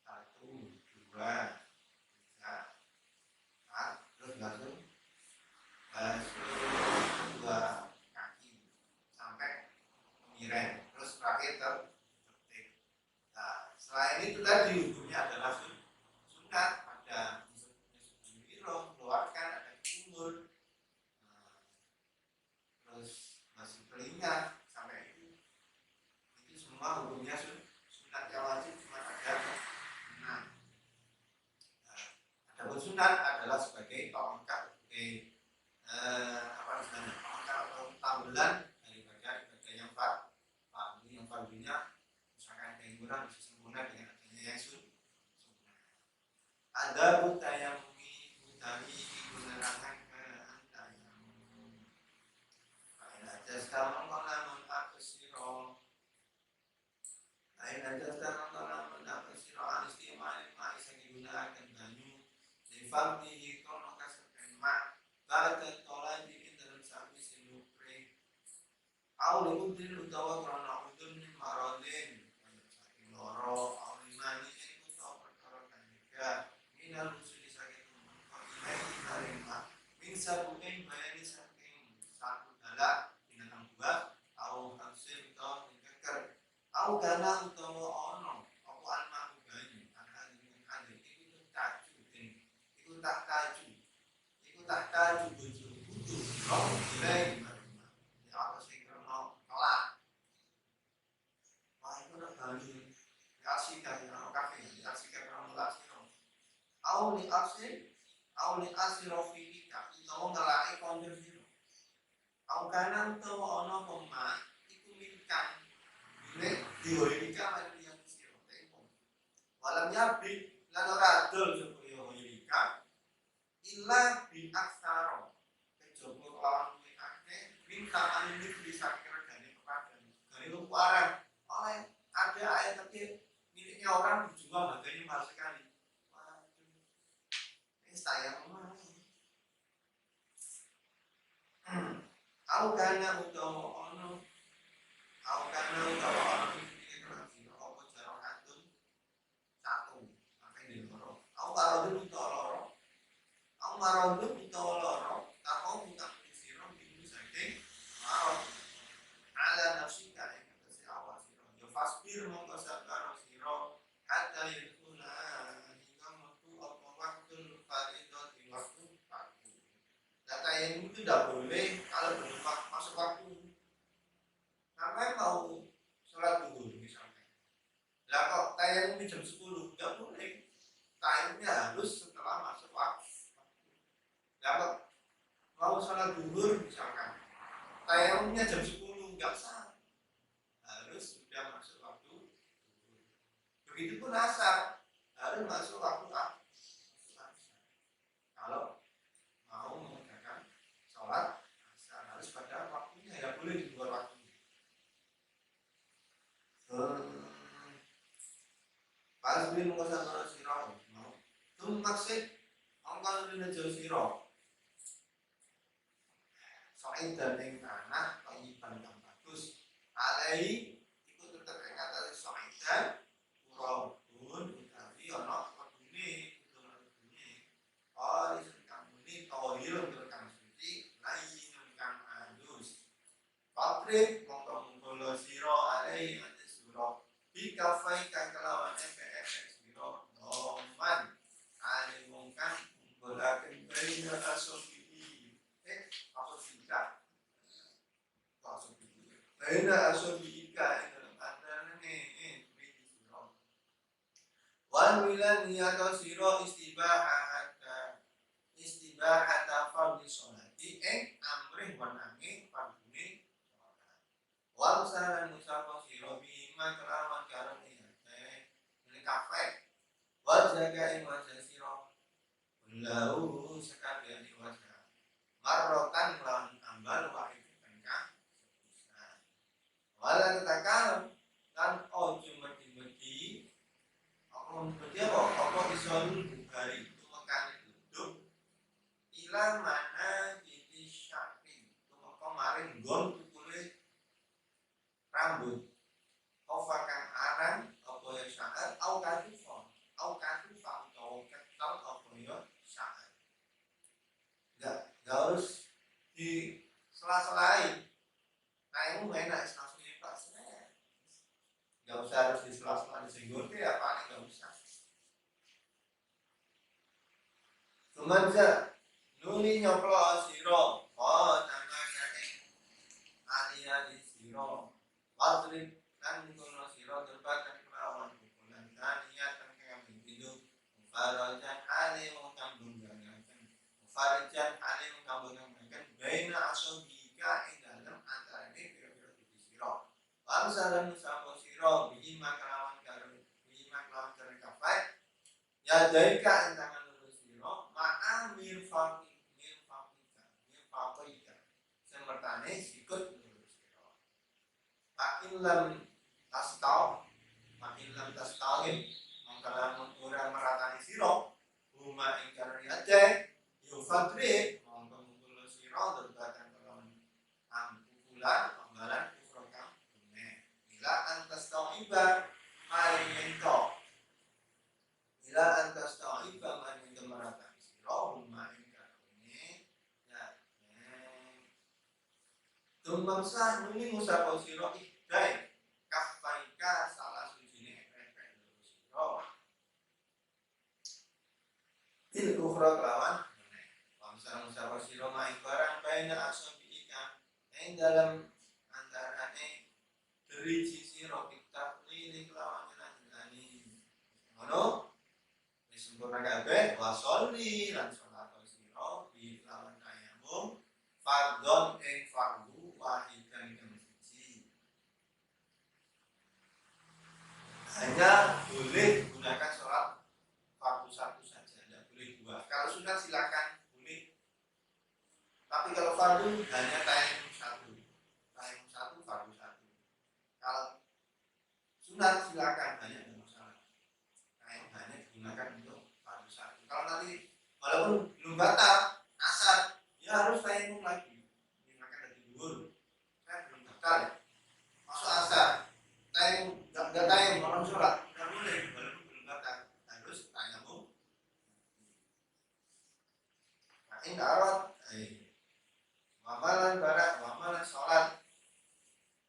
1, 2, 3, 4, terus basuh kedua kaki sampai miring, terus terakhir tertib. Nah, selain itu tadi hukumnya adalah sunat ada keluarkan ada kumur terus masih telinga sampai itu semua hukumnya sunat yang wajib cuma ada 6. Adapun sunat adalah sebagai pelengkap sebagai pelengkap atau tambelan daripada ibadah yang fardu yang fardunya misalkan ada yang kurang bisa sempurna dengan adanya yang sunnah. Ada budaya tadi digunakan ke antayam. Lain aja sekarang kalau aku siro. Lain aja sekarang kalau aku siro anistimal masih digunakan banyu. Difamdi kono kasepen mak. Baca tolan di dalam sapi silupre. Au lebudin utawa krono udun marodin. Saking loro au limani itu tau perkara kanjika. Minal bisa bukan bayani saking satu dalak binatang buah atau hasil atau dikeker atau gana atau ono apa alma ubani karena dengan ada itu tak taju butuh roh nilai di atas yang mau kelak wah itu Auli asiro filika utawa ngelaki konco sira. Au kanan utawa ana pemah iku minkan nek dihoika lan yang sira tempo. Walam yabi lan ora adol sapa hoika illa bi aksaro. Kejaba lawan kuwi akeh minta ini bisa regane kepadan. Gane luparan oleh ada ayat tapi miliknya orang dijual harganya mahal sekali. Saya mau au kana utawa ono iki kira apa jarakatun satu sampai di loro au marodun utawa loro tahu bukan sira bingung saking marot ala nafsika ing atase awak sira yo fasbir mongko sabar sira hatta yakuna hingga metu apa waktu fardhu di waktu pagi. Data yang itu tidak boleh kalau belum masuk waktu. Sampai mau sholat duhur misalnya. Lah kok tayangnya jam 10, tidak boleh. Tayangnya harus setelah masuk waktu. Lah kok mau sholat duhur misalkan. Tayangnya jam 10, enggak sah. Harus sudah masuk waktu duhur. Begitupun asar harus masuk waktu asar. Kalau mau mengerjakan sholat asar harus pada waktunya, tidak boleh di luar waktunya. Pas bin mengusahakan sirah mau itu maksud angkal dina jauh sirah soal dan yang tanah penyipan yang bagus alai itu tetap ingat dari soal dan kurang pun utawi ono kodune oh disengkang ini tohir terkang suci lain yang halus Patrik mongko sirah alai ada surah bikafai kelawan FFX biro doman ale mungkan bolaken baina asobi asobika baina asobika dalam antarane biro wan wilan niyato siro istibahata fardhi sholati amrih wanangi fardhune sholat wal saran musafah siro bima kelawan karon kafe wajah ing wajah siro belau sekalian ing wajah marrotan lan ambal wahid engkang sepisan wala tetakal lan ojo medi-medi apa isolul bukari itu mekani duduk ila mana jadi syarping itu kemarin gon tukule rambut ofa kang aran apa ya syair au katufa atau ketal apa ya syair enggak harus di sela-selai kamu enak langsung pas enggak usah harus di sela-sela disenggol ke apa enggak usah Sumanza nuli nyoplo siro oh namanya alia di siro wasri kan kono siro terbakan kelawan pukulan taniya tengkang pintu farajan ali mengambung gangakan farajan ali mengambung gangakan baina asobika ing dalam antara ini pira-pira di siro bangsa sapa siro bima kelawan karo kafai ya daika tangan lurus siro ma'a mirfaqika semertane sikut lurus siro Pakilam tastawin mengkalan orang meratani siro huma ingkar riace yufadri mengkumpul siro berbakan kelawan pukulan pembalan kufrokam dunia bila antas ta'iba maring mento meratani siro huma ingkar ini ya tumbangsa nuni musafo siro ikdai kafaika salah sujine efek siro il ukhra lawan bangsa musafo siro main barang baina asobi ikan yang dalam antarane deriji siro kita lili lawan jenani ngono disempurna kabeh wasoli lan sholatul siro bi lawan tayamum fardhon ing fardu wahidan kang siji. Hanya boleh gunakan sholat fardu satu saja, tidak boleh dua. Kalau sunat silakan boleh, tapi kalau fardu hanya tayamum satu fardu satu. Kalau sunat silakan, hanya tidak masalah. Hanya digunakan untuk fardu satu. Kalau nanti walaupun belum batal asar, ya harus tayamum lagi. Digunakan dari dulu. Saya belum batal ya. Masuk asar, tayamum nggak tayamum orang sholat, nggak boleh. Walaupun belum batal, harus tayamum. Nah, ini arot, wamalan barak, wamalan sholat.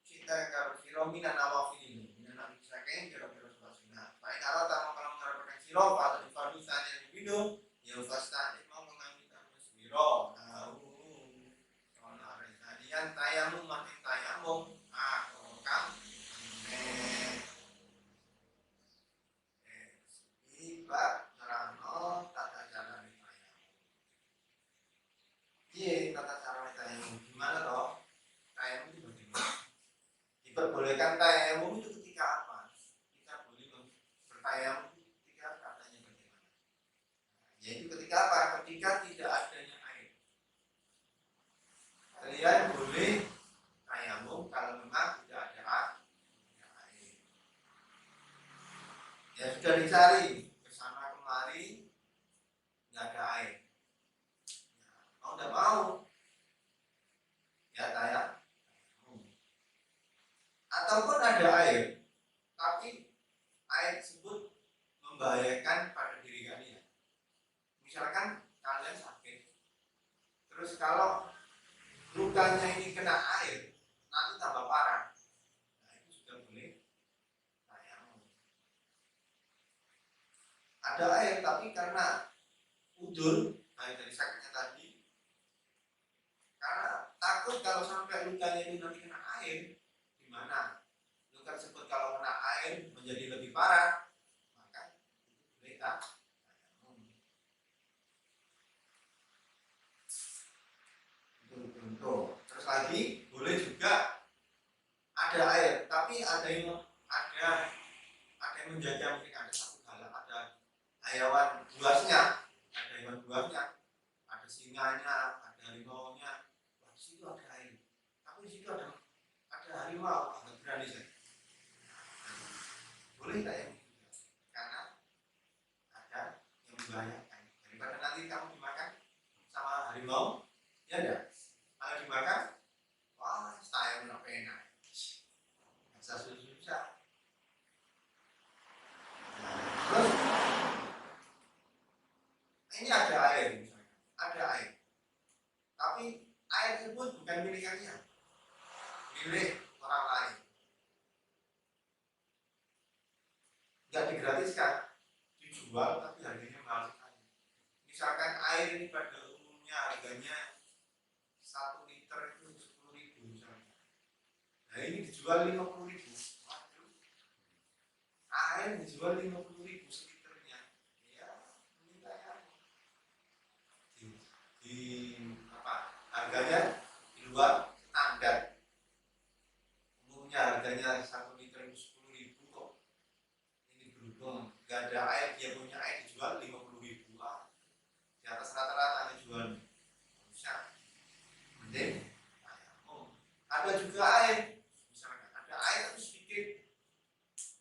Kita kalau firomina nawafil minan saking kira-kira sholat sunnah. Baik arot kalau mengharapkan siro atau di fardu yang video, ya fasta mau mengambil siro. Sholat tadian tayamum makin tayamum, kam ibak nerano tata cara tayamum. Iya tata cara tayamum gimana toh? Tayamum itu bagaimana? Diperbolehkan tayamum itu ketika apa? Kita boleh bertayamum ketika katanya bagaimana? Yaitu ketika apa? Ketika tidak adanya air. Kalian boleh tayamum kalau memang tidak ada air. Ya sudah dicari kesana kemari nggak ada air. Ya, mau tidak mau ya tayamum. Ataupun ada air, tapi air tersebut membahayakan pada diri kalian. Misalkan kalian sakit, terus kalau lukanya ini kena air, nanti tambah parah. Nah itu sudah boleh tayamum. Ada air, tapi karena udur, baik dari sakitnya tadi, karena takut kalau sampai lukanya ini nanti kena air, gimana? Luka tersebut kalau kena air menjadi lebih parah, maka itu boleh tayamum. Terus lagi boleh juga ada air, tapi ada yang menjaga, mungkin ada satu galak, ada hewan buasnya, ada singanya, ada harimaunya. Wah, di situ ada air, tapi di situ ada harimau, agak berani saya. Boleh tayamum karena ada yang membahayakan. Daripada nanti kamu dimakan sama harimau, ya enggak? Kalau dimakan, wah, saya enak enak. Bisa susah. Terus ini ada air misalnya, ada air. Tapi air tersebut bukan milik kalian, milik orang lain. Tidak digratiskan, dijual tapi harganya mahal sekali. Misalkan air ini pada umumnya harganya 1 liter itu 10.000 misalnya. Nah ini dijual 50.000. Waduh. Air dijual 50.000 seliternya. Ya, ini kayak harganya di luar standar. Umumnya harganya 1 liter itu 10.000 kok. Ini berhubung gak ada air, dia punya air dijual 50.000. Di atas rata-rata dijual. Bisa. Mending tayamum. Ada juga air, misalkan ada air tapi sedikit.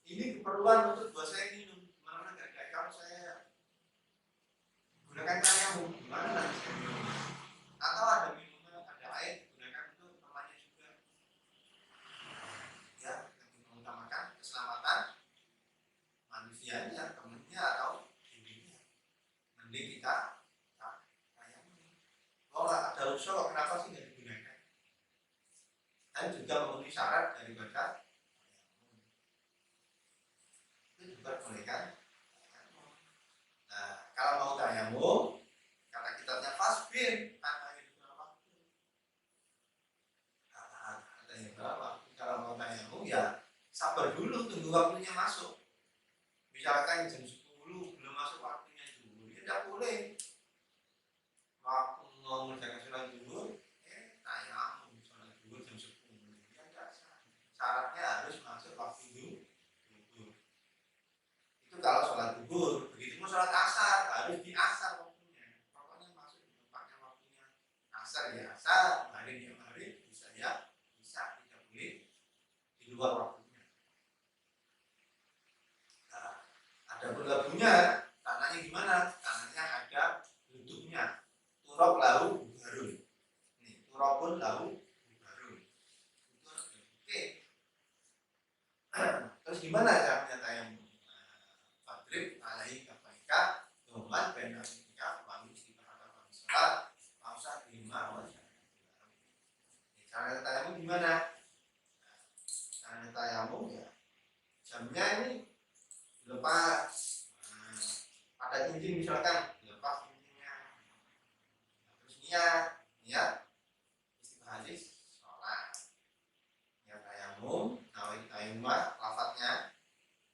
Ini keperluan untuk buat saya minum. Gimana nggak ada? Kalau saya gunakan tayamum, gimana nanti saya minum? Atau ada minuman, ada air digunakan untuk temannya juga. Ya, kita mengutamakan keselamatan manusianya, temannya atau dirinya. Mending kita tayamum. Kalau ada usul, kenapa sih nggak digunakan? Dan juga memenuhi syarat daripada tayamum. Itu juga boleh kan? Nah, kalau mau tayamum, karena kitabnya fasbir, katanya berapa waktu? Katanya berapa waktu? Kalau mau tayamum ya sabar dulu, tunggu waktunya masuk. Misalkan jam 10 belum masuk waktunya dulu, ya tidak boleh waktu mau mengerjakan sholat zuhur tayamum sholat zuhur jam 10 ya enggak sah. Syaratnya harus masuk waktu zuhur. Itu kalau sholat zuhur. Begitu mau sholat asar harus di asar waktunya. Pokoknya masuk di tempatnya waktunya. Asar ya asar, maghrib ya maghrib, bisa ya bisa, tidak boleh di luar waktunya. Nah, ada lagunya, tanahnya gimana? Tanahnya ada bentuknya. Turab lahu buharun. Nih, turabun lahu buharun. Oke. Terus gimana caranya tayamum? Fadrib alaihi kafaika doman benar ketika wali istiqamah wali sholat mausa lima wajah. Caranya tayamum gimana? Caranya tayamum ya jamnya ini dilepas. Ada cincin misalkan dilepas cincinnya. Terus niat istiqamah sholat. Niat tayamum, nawai tayamumah, lafadznya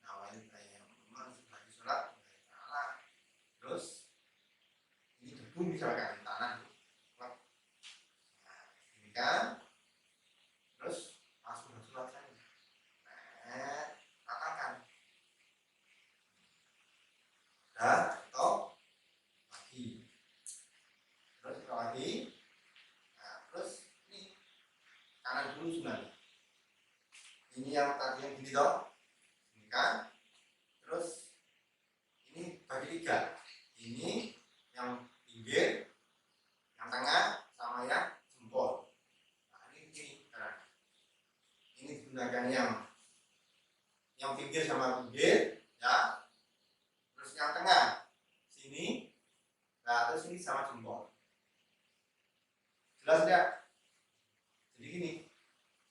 nawai tayamumah sebagai sholat. Terus ini debu misalkan di tanah, nah, ini kan, terus langsung sholat saja. Katakan, atau lagi, terus lagi, nah, terus ini kanan dulu sebenarnya. Ini yang tadi yang gini toh, ini kan, terus ini bagi tiga. Ini yang pinggir, yang tengah, sama yang jempol. Nah, ini begini. Nah, ini digunakan yang pinggir sama pinggir, ya. Terus yang tengah, sini. Nah, terus ini sama jempol. Jelas tidak? Jadi gini,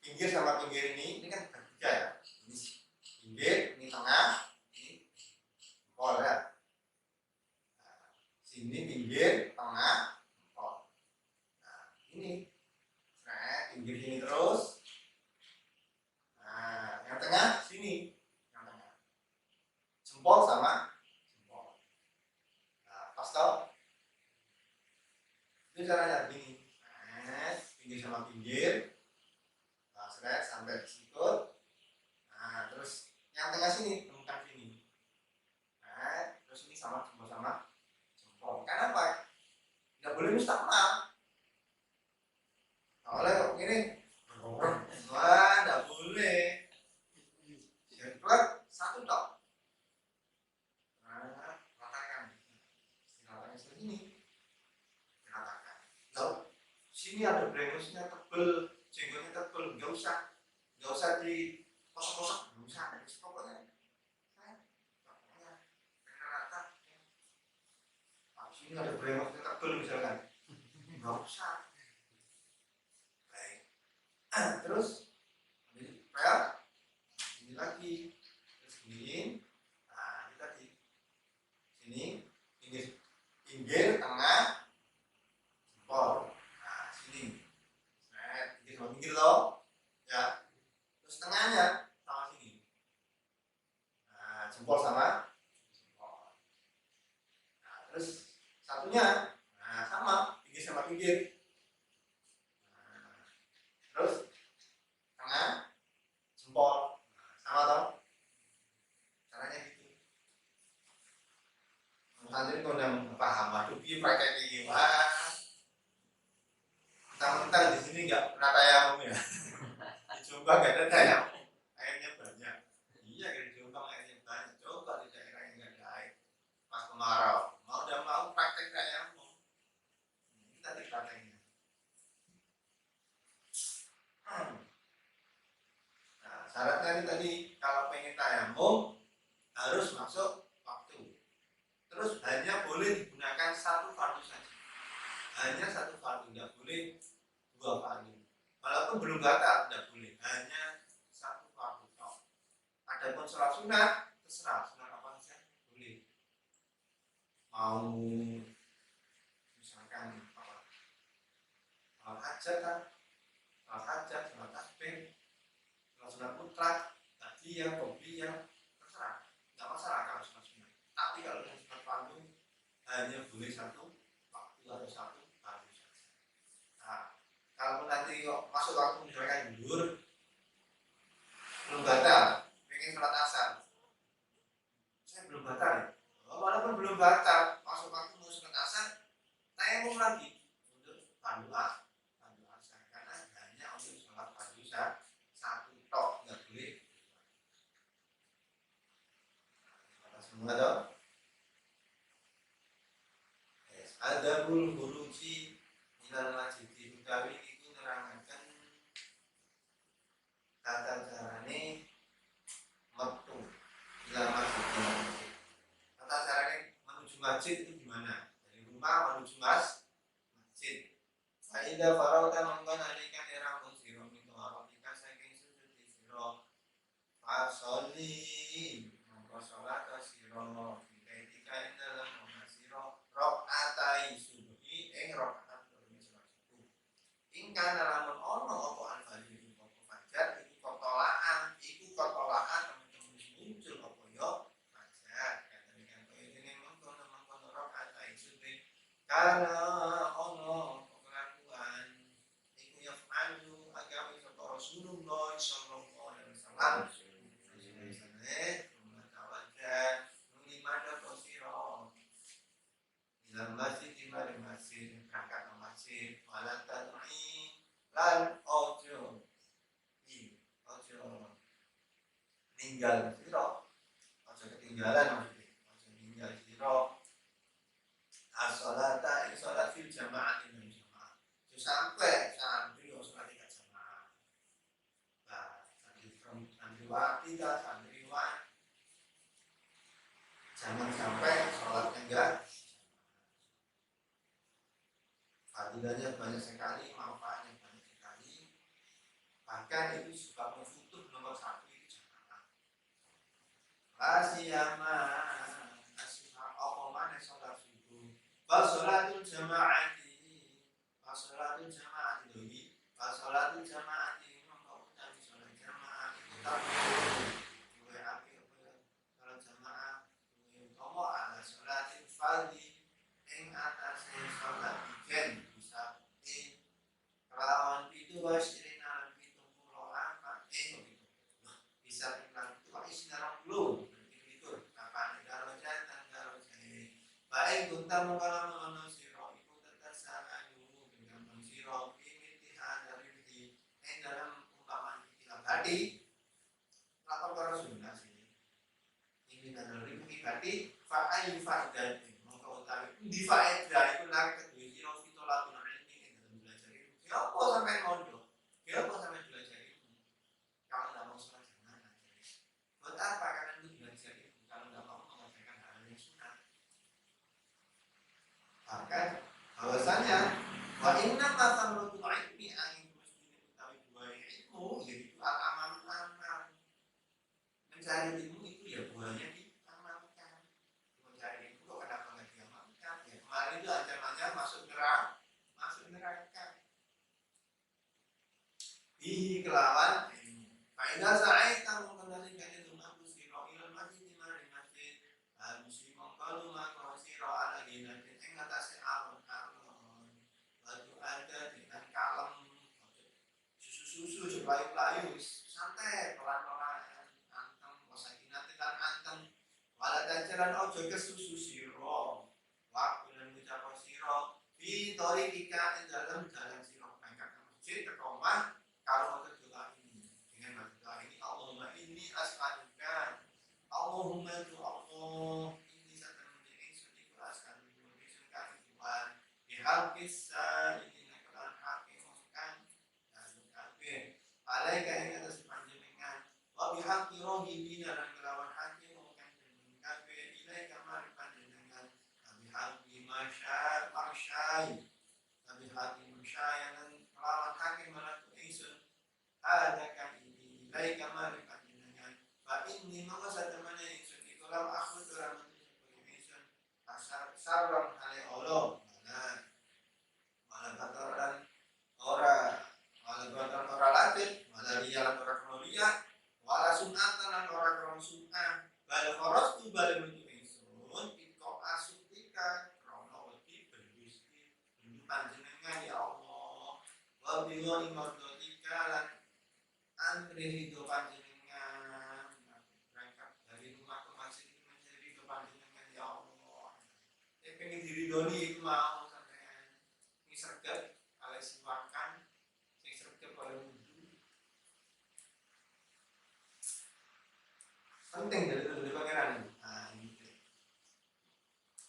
pinggir sama pinggir ini kan berbeda ya. Ini pinggir, ini tengah, ini jempol ya. Sini pinggir, tengah, jempol. Nah, ini. Nah, pinggir sini terus. Nah, yang tengah sini. Yang tengah. Jempol sama jempol. Nah, pas tau? Itu caranya begini. Nah, pinggir sama pinggir. Nah, sampai di situ. Nah, terus yang tengah sini, temukan sini. Nah, terus ini sama jempol sama jempol. Kenapa? Tidak boleh mustaqmal. Oleh kok gini, wah, tidak boleh. Yang kedua, satu dok. Nah, ratakan. Ratakan seperti ini. Ratakan. Lalu, sini ada brengosnya tebel, jenggotnya tebel, nggak usah di kosong-kosong, nggak usah. Pokoknya, rata. Sini ada brengosnya tebel misalkan, nggak usah. Terus ini pel, ini lagi, terus giniin. Nah, ini tadi sini pinggir tengah jempol. Nah, sini pinggir sama pinggir loh ya. Terus tengahnya sama sini. Nah, jempol sama jempol. Nah, terus satunya sama pinggir sama pinggir. Terus tengah jempol sama toh, caranya gitu. Nanti kau udah paham, waduh dia pakai kayak gimana? Mentang-mentang di sini nggak pernah tayamum ya. Dicoba nggak ada tayamum, airnya banyak. Iya, di Jombang airnya banyak. Coba di daerah yang nggak ada air, pas kemarau, mau udah mau praktek tayamum. Ini tadi prakteknya. Nah, syaratnya tadi kalau pengen tayamum harus masuk waktu. Terus hanya boleh digunakan satu fardu saja. Hanya satu fardu, tidak boleh dua fardu. Walaupun belum batal, tidak boleh. Hanya satu fardu. Adapun sholat sunat, terserah sunat apa saja boleh. Mau misalkan sholat hajat kan, sholat tasbih, sholat mutlak, tadiyah, qobliyah, terserah, tidak masalah kalau sholat sunat. Tapi kalau yang sholat fardu hanya boleh satu waktu atau satu kali saja. Nah, kalau nanti masuk waktu misalkan zuhur belum batal, pengen sholat asar, saya belum batal ya. Walaupun belum batal, masuk waktu mau sholat asar, tayamum lagi untuk fardu asar karena hanya untuk sholat fardu satu tok, nggak boleh. Semua toh. Adabul huruji minal masjid utawi iku nerangaken tata carane metu ila masjid. Tata carane menuju masjid itu gimana? Dari rumah menuju masjid. Faida farauta mangkon alikan era sira minto aratika saking sujud sira. Fasoli mangko salat sira dikaitika ing dalam sira rakaat subuhi ing rakaat loro salat subuh. Ing kana lamun ono apa al-fajr iku fajar iku kotolaan temen-temen muncul apa yo fajar kadang-kadang kaya dene mangkon rakaat subuhi karena ono kelakuan iku ya fa'alu agama sapa Rasulullah sallallahu alaihi wasallam dalam masjid di mana masjid berangkat ke masjid wala tad'i lan ojo ninggal sira ojo ketinggalan maksudnya ojo ninggal sira as-sholata sholat fil jamaah dengan jamaah sampai santri sholat tidak jamaah. Nah santriwati jangan sampai sholatnya enggak. Fadilahnya banyak sekali, manfaatnya banyak sekali. Bahkan itu sebabnya futuh nomor 1 itu jamaah. Asiyama asyifa apa mana sholat subuh. Fasolatul jamaati doi. Fasolatul jamaati mengkau utawi sholat jamaah itu gue api sholat jamaah gue tomo ala sholatil fardhi ing atase sholat weekend bisa kelawan itu wasirina pitung pulau apa bisa bilang itu isina belum itu kapan kalau jantan kalau saya baik untuk mengalami ono siro iku tertasana dulu dengan siro ini dari di dalam umpamaan kita tadi lapor para sunnah sini ini dari pribadi fa'ayu fa'dan maka utami di faedah itu lagi kedua siro fitolatun ilmi dalam belajar ilmu siapa sampai mondok siapa sampai belajar ilmu kalau tidak mau sholat jangan buat apa kalian itu belajar ilmu kalau tidak mau mengerjakan hal yang sunnah. Bahkan bahwasanya wa inna masamratul ilmi angin mesti utawi buah ilmu yaitu al-amal mencari ilmu itu ya buahnya diamalkan. Mencari ilmu kok kenapa nggak diamalkan? Ya kemarin itu ancamannya masuk neraka. Bihi kelawan ilmu. Faida sa'aita mengkendalikan itu mampu siro ilal masjid di mana masjid al-muslim mengkalu maka siro ala ginatin yang atasnya alon-alon batu ada dengan kalem susu-susu jepelayu-pelayu santai pelan-pelan antem wasakinatin dan antem wala dajaran ojo ke susu siro waktu dan ucap siro tori kika dalam jalan siro bangkat ke masjid ke rumah kalau mau doa ini dengan doa ini Allahumma inni as'aluka Allahumma tu Allah ini satu menjadi suci as'aluka bisuka Tuhan bihalqis sa'idina kalan hakim masukan dan kabir alaika yang atas panjenengan wa bihalqi rohibina dan kelawan hakim masukan dan kabir ilaika mari panjenengan bihalqi masyai bihalqi masyayan kelawan hakim malatu isun ada kan ini baik kamar panjenengan fa inni mangsa temane isun iku lam aku ora metu isun asar sarang hale Allah malah kataran ora latih malah dia ora krolia wala sunatan lan ora kron sunnah bal kharas tu bal metu isun iko asutika ridho imardhatika lan antri ridho panjenengan. Berangkat dari rumah ke masjid itu mencari ridho panjenengan ya Allah. Pengen diridhoni itu mau sampean. Ini sregep oleh siwakan, sing sregep oleh wudu. Penting dari pangeran. Nah, ini.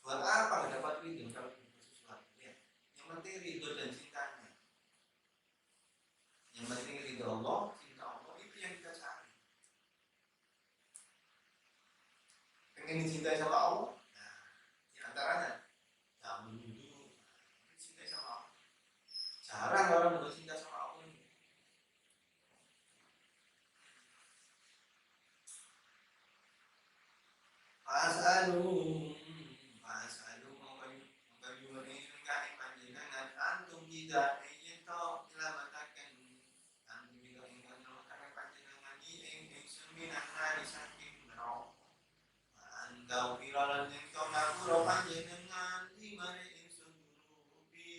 Buat apa dapat ridho kalau sesuatu ya? Yang penting ridho dan cintanya. Yang penting ridho Allah, cinta Allah itu yang kita cari. Pengen dicintai sama Allah, nah, di antaranya jangan dulu dicintai sama Allah. Jarang orang udah cinta sama Allah ini. Asalu mengkayu ingkang panjenengan antum tidak to nylametaken antum tidak ingkang nylametaken panjenengan ingsun minangka saking neraka. Antau piralan ingkang ngapura panjenengan dimane ingsun nurupi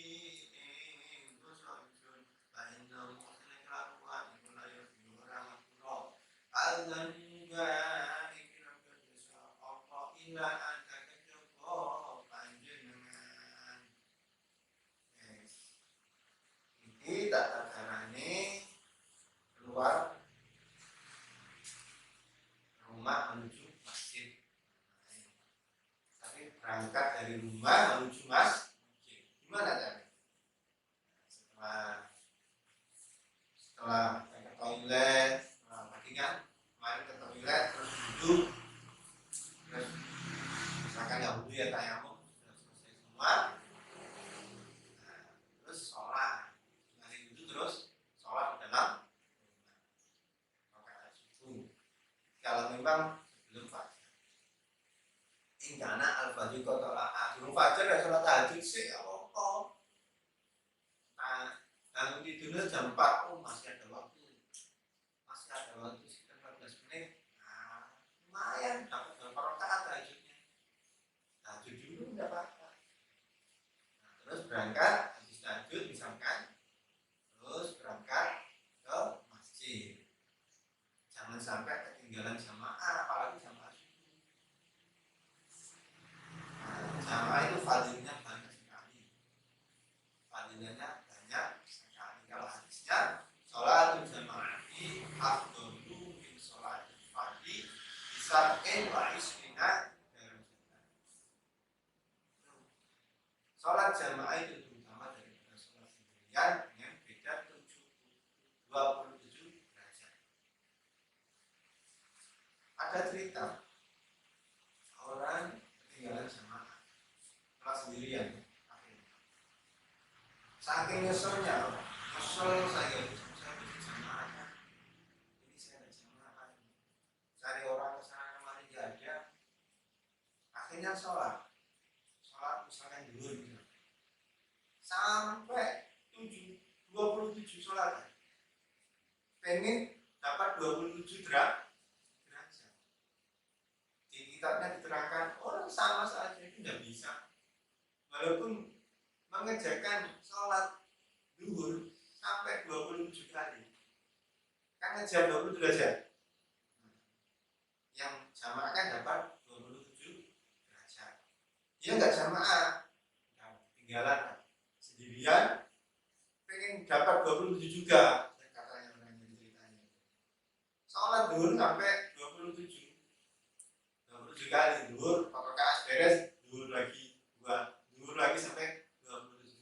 ing dosa ingsun lain nang mosene kelakuan iku layak orang ngapura azan ga ingkang dosa apa ila anta kejaba panjenengan. Iki tata carane keluar rumah menuju masjid. Tapi berangkat dari rumah menuju masjid. Gimana caranya? Setelah ke toilet, tadi kan kemarin ke toilet terus duduk, terus misalkan ya wudhu ya tayamum sudah selesai semua, terus sholat. Dari itu terus sholat di dalam rakaat subuh. Kalau memang sebelum fajar. Ingkana al-fajr qatala sebelum fajar ya sholat tahajud sih apa-apa. Nah, tidurnya jam 4, oh masih ada waktu. Masih ada waktu sekitar 14 menit. Nah, lumayan dapat berapa rakaat tahajudnya. Tahajud dulu enggak apa-apa. Nah, terus berangkat habis tahajud misalkan terus berangkat ke masjid. Jangan sampai ketinggalan jamaah, apalagi jamaah subuh. Jamaah itu fadilnya banyak sekali. Fadilnya banyak sekali. Kalau hadisnya sholatul jamaati afdhalu min sholatil fardhi bisab'in wa isrina darajatan. Sholat jamaah itu terutama daripada sholat sendirian dengan beda 27 derajat. Ada cerita orang ketinggalan jamaah sholat sendirian. Saking nyeselnya, nyesel saya bisa jamaah. Ini saya ada jamaah. Cari orang kesana kemari nggak ada. Akhirnya sholat misalkan dulu gitu. Sampai 27 sholat. Pengen dapat 27 derajat. Di kitabnya diterangkan orang sama saja itu tidak bisa. Walaupun mengerjakan sholat duhur sampai 27 kali kan ngejar 20 derajat. Yang jamaah kan dapat 27 derajat. Dia nggak jamaah, tinggalan sendirian, pengen dapat 27 juga. Katanya orang yang ceritanya sholat duhur sampai 27 kali duhur, apakah beres duhur lagi duhur lagi sampai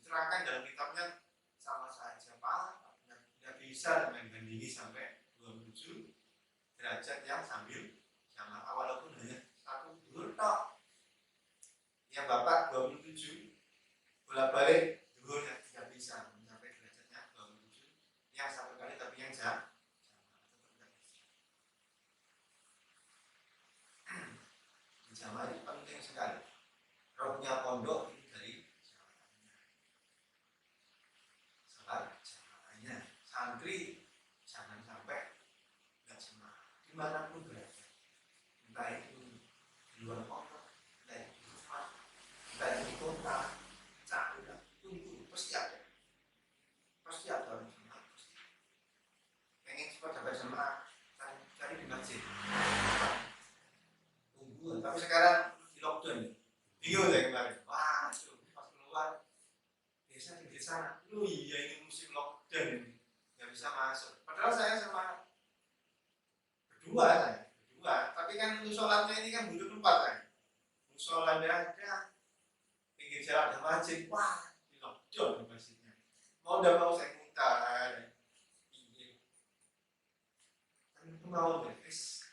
terangkan dalam kitabnya sama saja Pak, tidak bisa membandingi sampai 27 derajat yang sambil jamaah walaupun hanya satu duhur tok. Yang Bapak 27 bolak-balik duhurnya tidak bisa mencapai derajatnya 27 yang satu kali tapi yang jamaah tetap tidak bisa. Jamaah itu penting sekali. Rohnya pondok itu dari jamaahnya. Santri jangan sampai nggak jamaah dimanapun berada, entah itu di luar pondok, entah itu di rumah, entah itu di kota, cakap tunggu pasti ada orang jamaah. berdua saya, berdua. Tapi kan untuk sholatnya ini kan butuh tempat kan. Sholatnya ada, pinggir jalan ada masjid, wah, di lockdown masjidnya. Mau udah mau saya mutar, pinggir. Kan itu mau yes,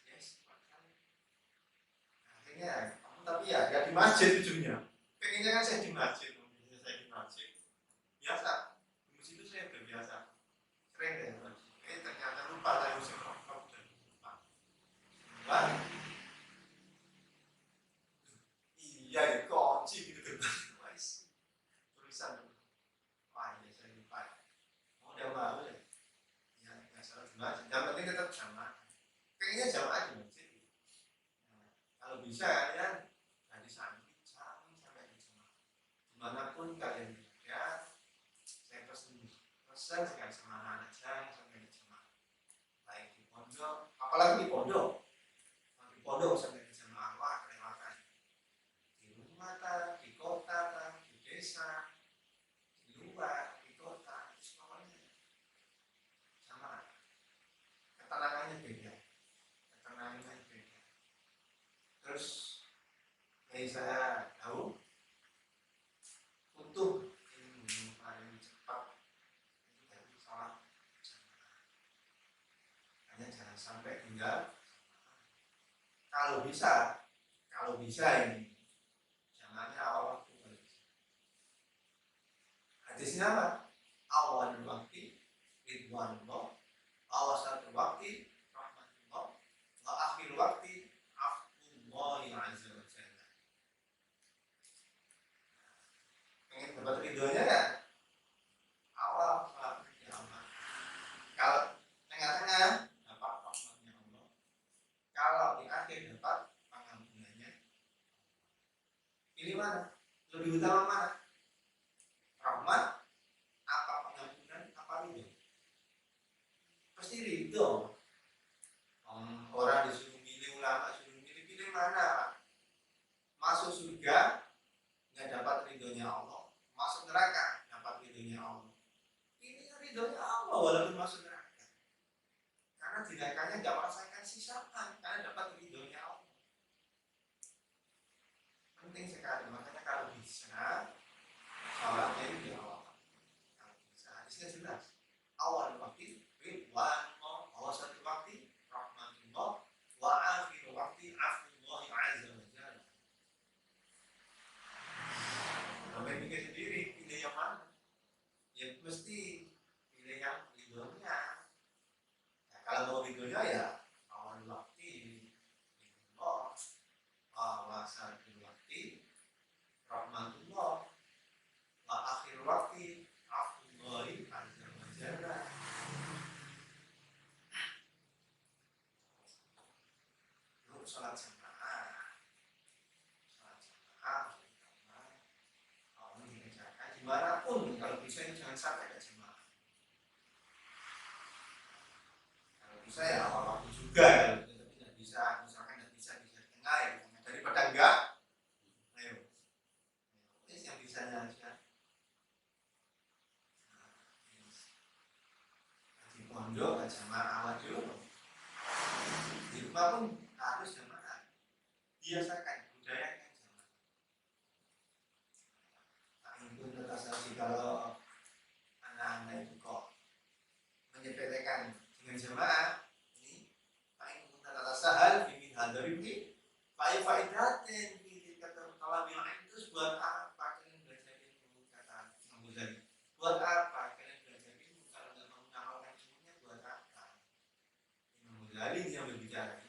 akhirnya, tapi ya di masjid ujungnya. Pengennya kan saya di masjid, saya di masjid. Biasa, di masjid itu saya udah biasa. Sering deh, ternyata lupa saya musim rokok dan lupa. Iya, ya kunci gitu kan. Tulisan, wah ya saya lupa. Mau udah mau ya, ya nggak salah di masjid. Yang penting tetap jamaah. Pengennya jamaah di masjid. Nah, kalau bisa ya dari santri sampai di jamaah. Dimanapun kalian berada, saya pesan sekali sama anak-anak jangan sampai di jamaah. Baik di pondok, apalagi di pondok. Di pondok sampai di jamaah, wah kelewatan. Di rumah, di kota, di desa, di luar, di kota, semuanya sama. Ketenangannya beda. Terus saya tahu untuk ilmu paling cepat itu dari salah jamaah. Hanya jangan sampai tinggal. Kalau bisa ini jangannya awal waktu. Hadisnya apa? Awal waktu ridwanullah, awal satu waktu rahmatullah, wa akhir waktu afwullahi azza wa jalla. Pengen dapat ridhonya ya? Awal rahmatnya Allah. Kalau tengah-tengah dapat rahmatnya Allah. Kalau di akhir dapat pengampunannya. Pilih mana? Lebih utama mana? Rahmat apa pengampunan apa ridho? Pasti ridho. Orang disuruh milih, ulama suruh pilih mana? Masuk surga nggak dapat ridhonya Allah, masuk neraka dapat ridhonya Allah. Ini ridhonya Allah walaupun masuk neraka, karena di nerakanya nggak merasakan sisapan karena dapat ridhonya Allah. Penting sekali, makanya kalau bisa sholatnya itu di awal. Kalau bisa, hadisnya jelas. Awal waktu ridwan, awal satu waktu rahmatullah, wa akhir waktu afwullahi azza wa jalla. Sampai mikir sendiri pilih yang mana? Ya mesti pilih yang ridhonya. Nah, kalau mau ridhonya ya awal waktu ridho, awal satu waktu rahmatullah, wa akhir waktu afwullahi azza wa jalla. Lalu sholat jamaah, dimanapun kalau bisa jangan sampai ada jemaah. Kalau bisa ya awal waktu juga, kalau tidak bisa, misalkan tidak bisa di tengah ya, daripada enggak, ayo, ini yang bisanya aja. Di pondok jamaah awal dulu, di rumah pun harus jamaah, biasakan budayakan jamaah. Nah, itu terasa kalau anak-anak itu kok menyepelekan dengan jamaah ini, paling tata sahal bikin hadari ini, paling faidatin bikin kata kalau bilang itu buat apa kalian belajar ilmu, kata Imam Ghazali, buat apa kalian belajar ilmu kalau nggak mau mengamalkan ilmunya, buat apa? Imam Ghazali yang berbicara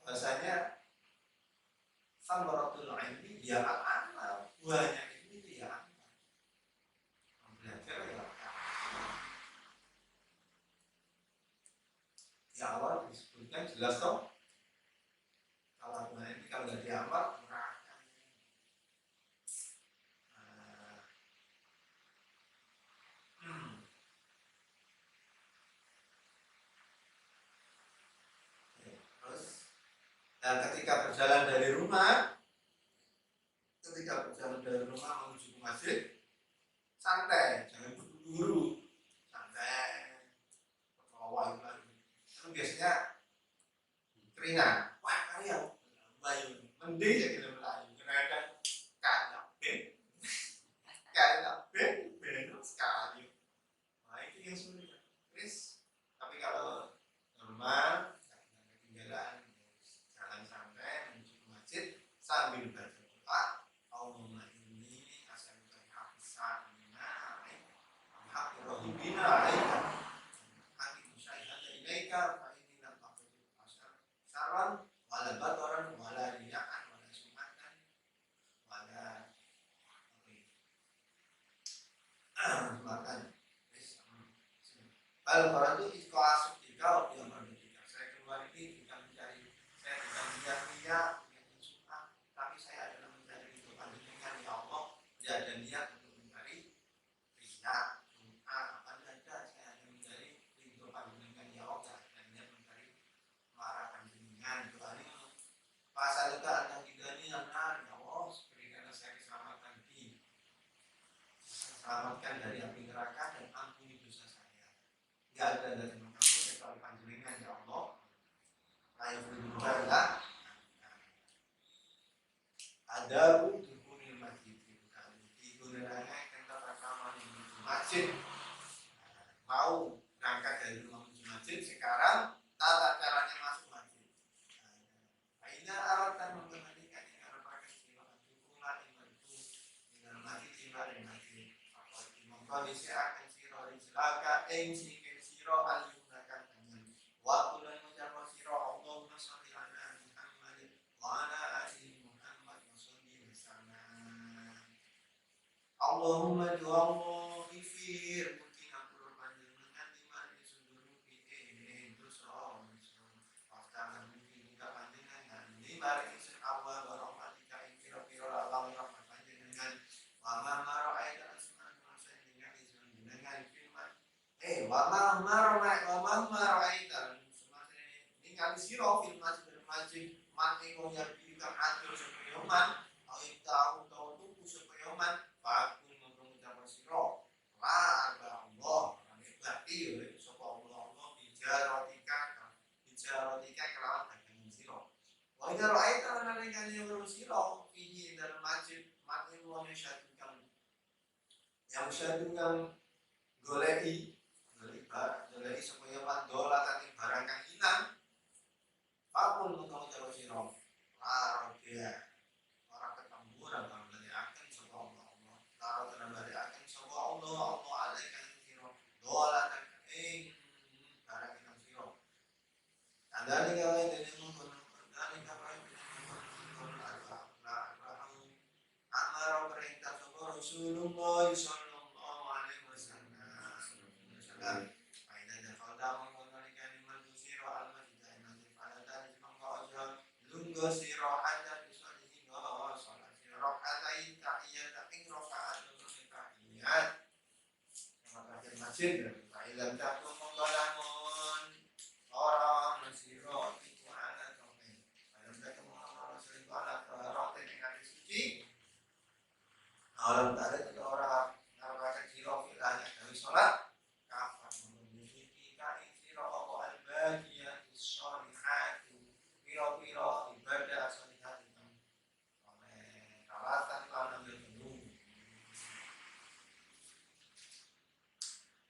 bahasanya samaratul ilmi ya al-amal, buahnya ini ya amal. Belajar ya di awal disebutkan jelas toh, kalau ini kalau nggak diamal neraka. Terus, nah ketika berjalan dari rumah menuju ke masjid, santai, jangan buru-buru, santai, berkawal lagi. Kan biasanya keringan. Wah, karya Melayu. Mending ya kita Melayu. Kadang-kadang kayak beno sekali. Nah, itu yang sulit. Terus, tapi kalau normal, ketinggalan jalan santai menuju ke masjid sambil baca doa, Allahumma inni as'aluka hafisan minna alaika, haqqi rohibina alaika, haqqi musyahidata ilaika, fa'ini lam tafidu asar saran, wala batoran, wala riyakan, wala sumatan, wala makan. Al-Quran itu ikhlas ketika waktu yang berbeda. Saya keluar ini bukan mencari, saya bukan niat-niat, bukan sunnah, tapi saya adalah mencari ridho panjenengan ya Allah. Tidak ada niat untuk mencari riya, doa, apa saja. Saya hanya mencari ridho panjenengan ya Allah. Dan niat mencari marah panjenengan. Doa ini pasal itu anak hidani anak ya Allah. Berikanlah saya keselamatan selamatkan dari api neraka dan ampuni dosa saya. Tidak ada dari mengampuni kecuali panjenengan ya Allah. Ayat berikutnya ada pun tubuhnya masjid itu neraka yang pertama di masjid. Mau berangkat dari rumah menuju masjid, sekarang tata caranya masuk masjid. Aina aratan mengenalikan yang arah pakai silakan dukungan iman itu dengan masjid silakan dan masjid. Kondisi akan siro rizlaka siken siro al-yunakan tangan waktu dan menjawab siro Allahumma sholli ala Muhammad wa ala ali Muhammad wa sholli wasana Allahumma Allah ifir mungkin aku panjenengan iman di suduru fi'in dosa waktu mungkin jika panjenengan ini mari isin Allah wa rahmatika in kira-kira Allah rahmat panjenengan wa ma mara'aita wa ma'aita ningali sira fil masjid mati wong yang kan atur sepeyoman awit tahu tuku sepeyoman bakul mengucap sira la arba Allah berarti sapa Allah bijarotika kelawan dagangan sira wa idza ra'aita analikane wong sira fihi dalam masjid mati wong yang syadungan goleki supaya mandola tadi barang kang hilang apun mengkau terus siro dia orang ketemu dan dari akan sapa Allah taruh dalam dari akan sapa Allah alaikan siro dola dan barang kang siro ada ni kalau ini mungkin dari kapan amar perintah sapa Rasulullah sallallahu alaihi wasallam siro hajar bisolihi sholat siro katain tahiyat tapi rokaat untuk tahiyat yang terakhir masjid ilam taku menggalamun orang siro itu anak rokaat ilam taku menggalamun siro anak rokaat dengan suci orang tadi itu orang ngapain siro filahnya dari sholat kafar mengunjungi kain siro opo al-bagiyah sholihati piro-piro ibadah solihat itu oleh kalatan kalau bertemu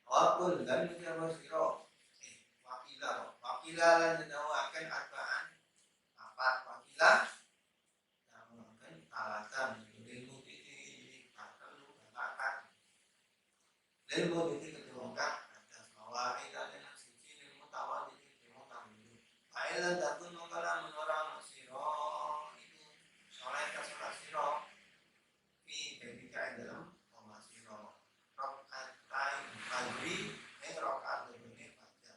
walaupun dan menjawab siro wakilah dan menawarkan arbaan apa wakilah dan menawarkan kalatan ilmu titik perlu katakan ilmu titik ketulungkan atas bahwa tidak dengan sisi ilmu tawar titik ilmu tamu Ailan takun mengkalam menorang siro itu soleh kasolah siro fi ketika dalam koma siro rokaat lain pagi rokaat lebih pada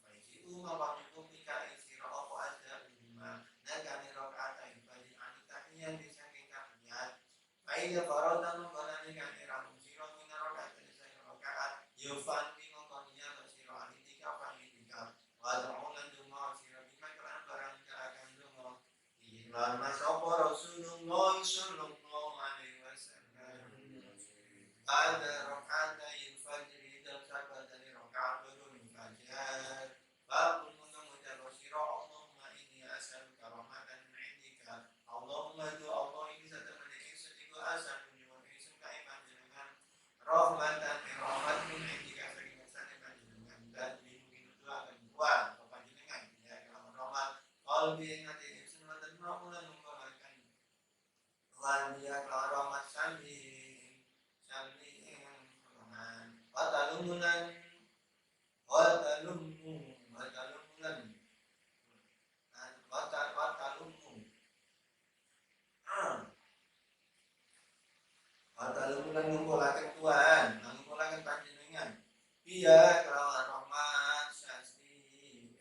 faisi mawang ketika siro apa aja lima dan rokaat lain pagi anitahnya bisa kita lihat baiknya para dan mengkonani kami ramu siro mina rokaat dari saya rokaat yufan mengkoninya siro anitika panitika wadaulan Lama sapa Rasulullah sallallahu alaihi wasallam ada rakaat fajr dan sahabat dari rakaat fajar babul qalbi ing ati ingsun wa tadma'ulan mengkolakan Tuhan dia kelawan rahmat sandi ing pertolongan wa talumulan ngumpulaken Tuhan ngumpulaken panjenengan iya kelawan rahmat sasti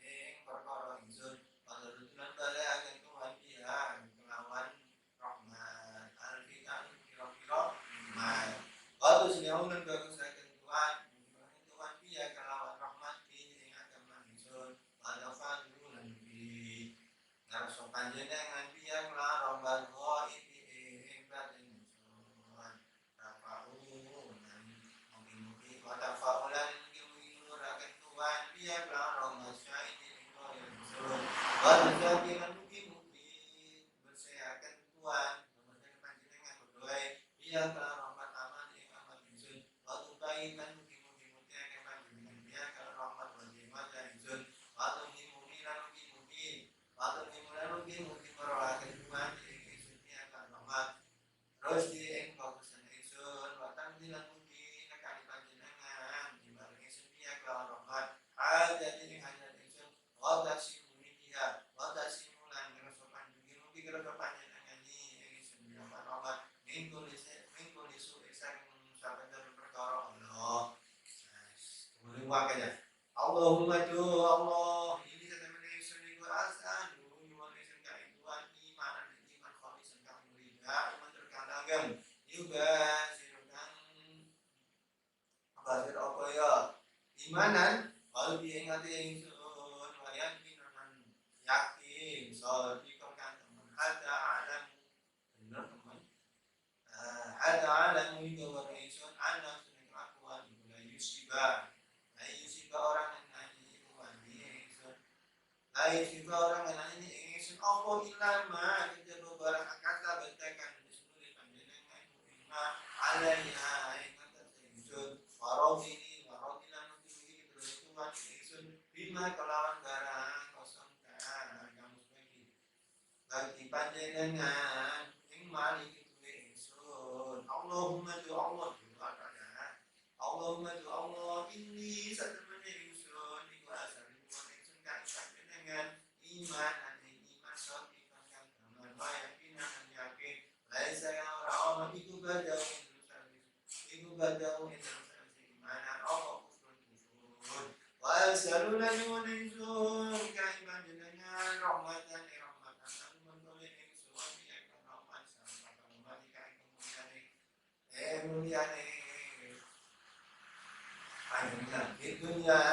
ing perkara ingsun panjenengan balaken Tuhan iya kelawan rahmat alfikan kira-kira mal waktu sinaunan bagusaken Tuhan Tuhan iya kelawan rahmat ing agama ingsun panjenengan bi ngarso panjenengan iya kelawan rahmat Wajah mugi-mugi bersehakan Tuhan memenuhi panjenengan berdoa iya kalau rahmat aman yang amat ingsun waktu kaitan mugi-mugi mutiakan panjenengan iya kalau rahmat wajah ingsun waktu mugi-mugi perolahan Tuhan ingsun iya kalau rahmat terus di bagusan ingsun watang dilan mugi nekani panjenengan dibalik ingsun iya kalau rahmat hajat ini hajat ingsun watasi wakanya Allahumma tu Allah ini kata manusia iku asanu nyuwun ingsun ka Tuhan iman khalisan kang mulia iman terkandang juga sirukan basir apa ya imanan qalbi ing ati ingsun wa yaqinan yakin sadiqan kan teman ada alam bener teman ada alam itu wa ingsun ana sunnah kelakuan iku yusibah orang yang nanya Tuhan Yesus lain juga orang yang nanya ingsun apa ilama kejaba barang akata bentakan di seluruh panjenengan mu'imma alaiha ingkang tersingsun warogilan mungkin terus Tuhan Yesus bima kelawan barang kosong kan kamu bagi panjenengan ing malik itu Yesus Allahumma tu Allah Allahumma tu Allah ini satu iman sotikan kan teman wayakinan yakin laisa yang orang iku badau mana Allah kufur wa sallallahu alaihi wasallam kaiman dengan rahmatan menoleh ingsun ya rahmat sampai kemudian kemudiane panjenengan di dunia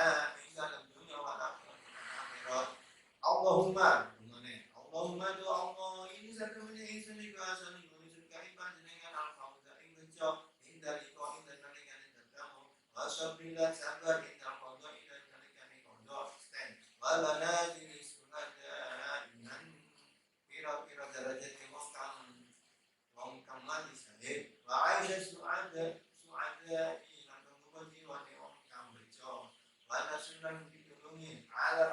Allahumma tu Allah ini satu ingsun iku asal ingsun kaiban dengan al-fauza ing bejo ing dalika ing dalika tetamu wasabilan sabar ing al-qadha ing dalika ing qadha sten walana jenis sunada dengan pira-pira derajat wong kang mati sahih wa aisha suada ing nang jiwa wong kang bejo wana sunan ditulungi ala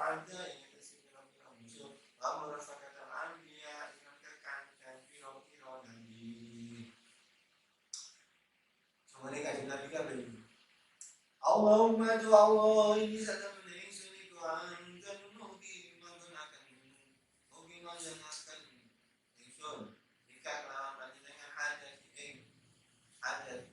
Amr fakatan anbiya dengan kekan piro-piro nabi. Semuanya kajian nabi kan begini. Allahumma tu Allah ini satu ingsun iku antan mugi menggunakan ingsun jika kelawan panjenengan hajat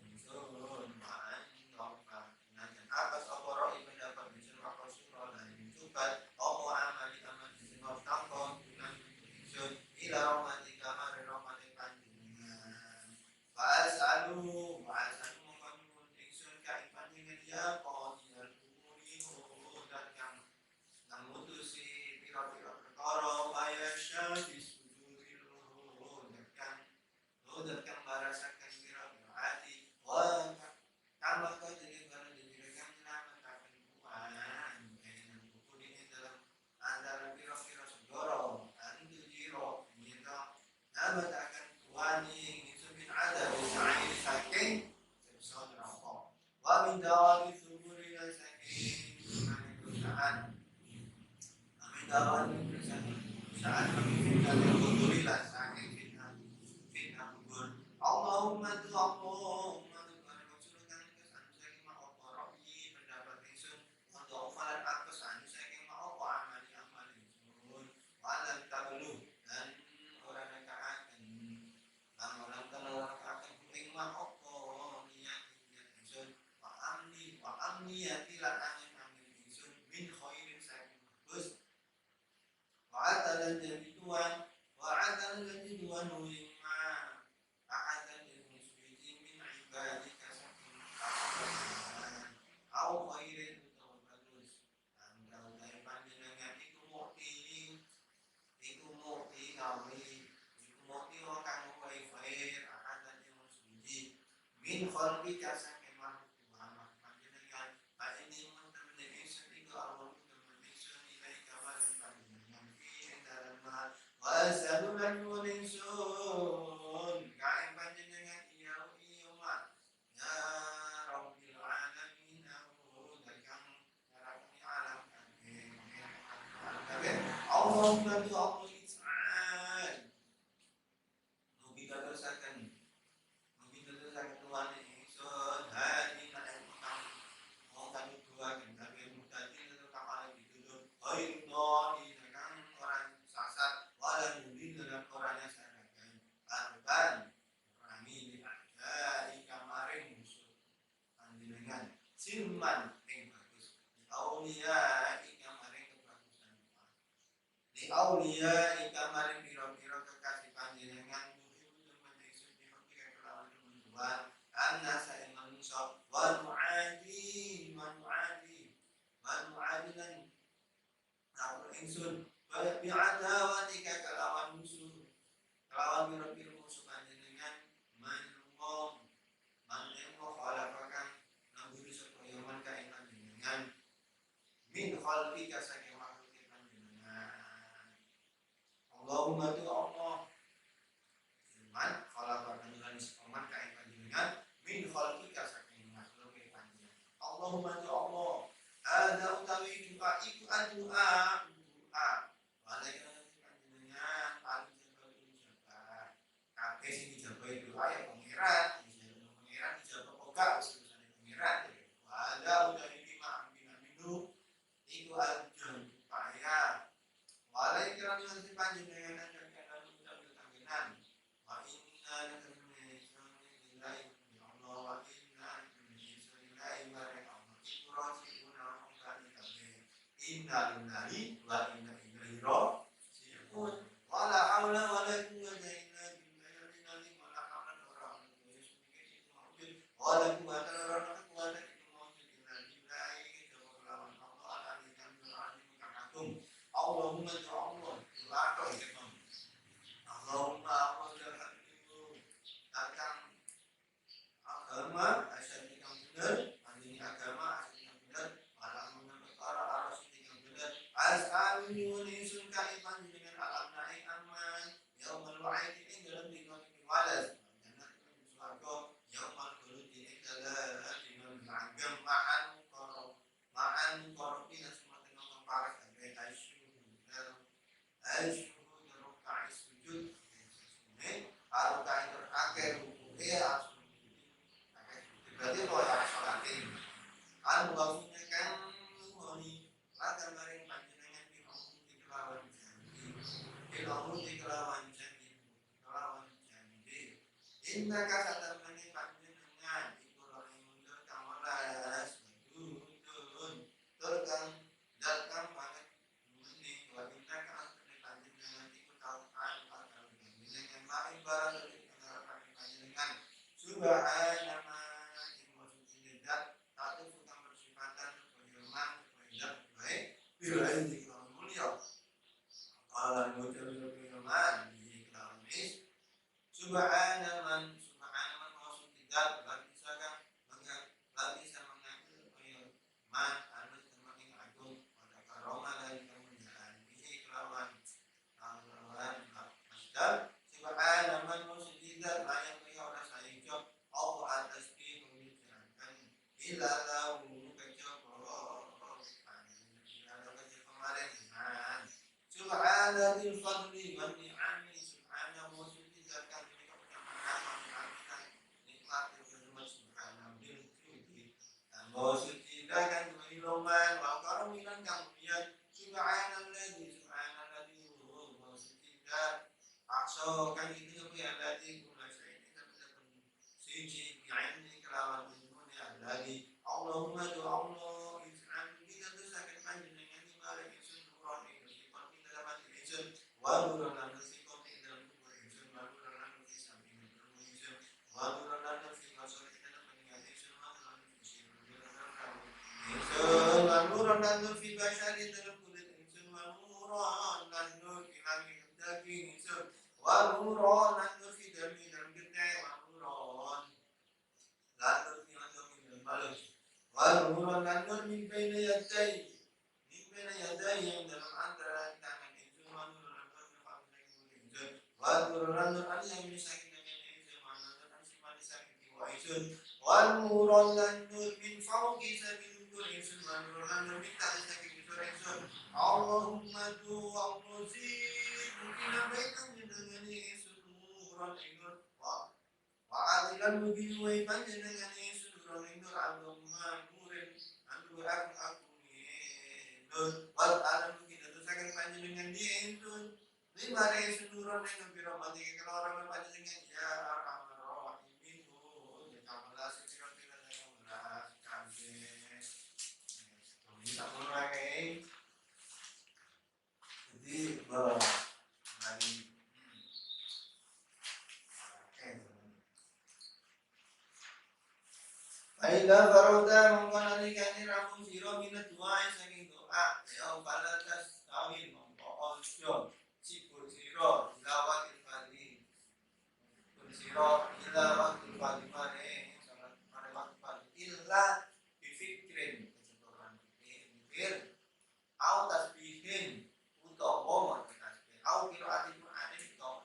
ingsun ma'an ngomong nanti atas apa roh pendapat ingsun apa surah dan mencukat apa amali ingsun tangkon ingsun ila rahmatika mari rahmati panjenengan fa'asalu mengkonon ingsun ka panjenengan ya qadiyal umuri dan kang mutusi pira-pira perkara ayasya disuduril dan kang barasakan pira-pira hati wa tambah kau jadi barang diberikan menyelamatkan Tuhan dengan buku ini dalam antara pira-pira segoro antu jiro minta nabat akan Tuhan ingin subin ada usahain saking sebesar rokok wa min dawami suburi saking perusahaan amin dawami perusahaan saat fitnah yang kutulilah saking fitnah kubur. Allahumma tu Allahumma tu karena maksudkan kesan saking ma'oqorobi pendapat insun untuk umalan kesan saking ma'oqo amali insun walam tabluh dan orang yang akan orang akan kuming ma'oqo niat insun wa amni atilan angin insun min khairin saking bagus wa'atalan jadi tuan wa'atalan jadi tuan wima a'atan jadi suci min ibadika saking au khairin utawa bagus anda utai panjenengan iku mukti kawi iku mukti wa kang wae khair a'atan jadi suci min khalqika saking makhluk Tuhan panjenengan ini mentemen insun iku Allah wasabulan mulinsun kain panjenengan iyau iyumat ya rabbil alamin aku dakang ngarapuni alam kabeh Allahumma tu Allah is'an mugi kadosaken Tuhan insun hadi na'im mau kami duakan kabeh mutadin tetap ala dituduh haidoni dakang orang sasar walau mungkin dalam orangnya sanakan arban kami ada kamarin musuh panjenengan silman yang bagus di aulia kamarin kebagusan di aulia kamarin biro-biro kekasih panjenengan muhim teman Yesus di hati kelawan Tuhan anna saya manusia wal muadi dan aku insun bi'adawatika kelawan musuh kelawan biro-biro musuh panjenengan manungom khalaqakan namburi supaya kain panjenengan min khalqika saking makhluk panjenengan Allahumma tu Allah man khalaqakan lan supaya kain panjenengan min khalqika saking makhluk panjenengan Allahumma tu Allah ada utawi doa iku doa Waalaikumsalam panjenengan paling jaga ijabah. Kabeh sing dijabah doa ya pangeran, pangeran dijabah poga urusan pangeran. Ada udah iki mak minu iku ajeng upaya. Waalaikumsalam panjenengan kan udah tangenan. Wa inna lillahi ya Allah wa inna ilaihi raji'un. Inna lillahi wa inna ilaihi raji'un. Wala haula wala quwwata illa billahi wala haula wala quwwata illa billahi. Allahumma ja'alna Allahumma akan agama asal yang benar, ini agama asal yang benar, malah para arus yang benar. As'aluni wa nisun kaipan dengan alam naik aman, yaumul wa'id ini dalam dikon walas, jangan suarga yaumul khulud ini dalam dikon langgam ma'an korobi dan semua tengah memparas sampai asyuhud rukai sujud rukai terakhir ruku'nya berarti kalau yang sholatin maksudnya kan moni latar maring panjenengan dikelawan janji inna kasatan mani panjenengan iku lari mundur kamalas dudun terkang datang banget meni wa inna kasatan panjenengan iku tau'an atau panjenengan main barang dari panjenengan subhanallah bila ini kalau mulia kalau mulia firman di dalam is subhanaman maksud tidak bisa mengatur man anu semakin agung pada karomah dan kemuliaan ini kelawan masdar subhanaman maksud tidak layak bagi orang saya job Allah atas di mengucapkan ila lahu Subhanallah fadli wa ni'ami subhanahu wa ta'ala kan nikmat yang subhanahu bil judi wa sucidakan iloman wa karamilan kamiyat subhanalladzi wa sucidak akso kan itu yang tadi guna saya ini kan suci bi'aini kelawan ilmunya lagi Allahumma tu Allah is'an kita tu sakit panjenengan di mari isun nuron ini sifat kita dapat isun waduran dan sifat kita dalam kubur isun waduran dan sifat kita dalam isun waduran dan sifat kita dalam meninggal isun waduran dan sifat isun waduran dan sifat syari dalam kulit isun waduran dan sifat daging isun waduran dan sifat dalam gedai waduran dan sifat dalam balus Waluran dan nur min baina yadai yang dalam antara tangan itu waluran dan nur yang misaki dengan itu waluran dan sifat misaki wa isun waluran dan nur min fauqi sabil nur isun waluran dan nur min tahti sabil nur isun Allahumma tu al-muzid mungkin abaikan dengan isun nuran inur wa adilan mungkin wa ibadah dengan isun nuran inur Allahumma aku minun wal alam kita tu sangat panjenengan dia itu lima reis nuron dengan piromati kalau orang panjenengan ya arhamar rahimin tu jamalah sira dengan beras kabeh kita mulai jadi hari Aida farauda mengkonalikan ramu siro minat doa saking doa ya balatas kawin mongko osyo sipur siro ilawatil fadli pun siro ilawatil fadli mare salat mare waktu fadli illa bifikrin kecenderungan pikir au tasbihin utawa tasbih au qiraatin ma'anin utawa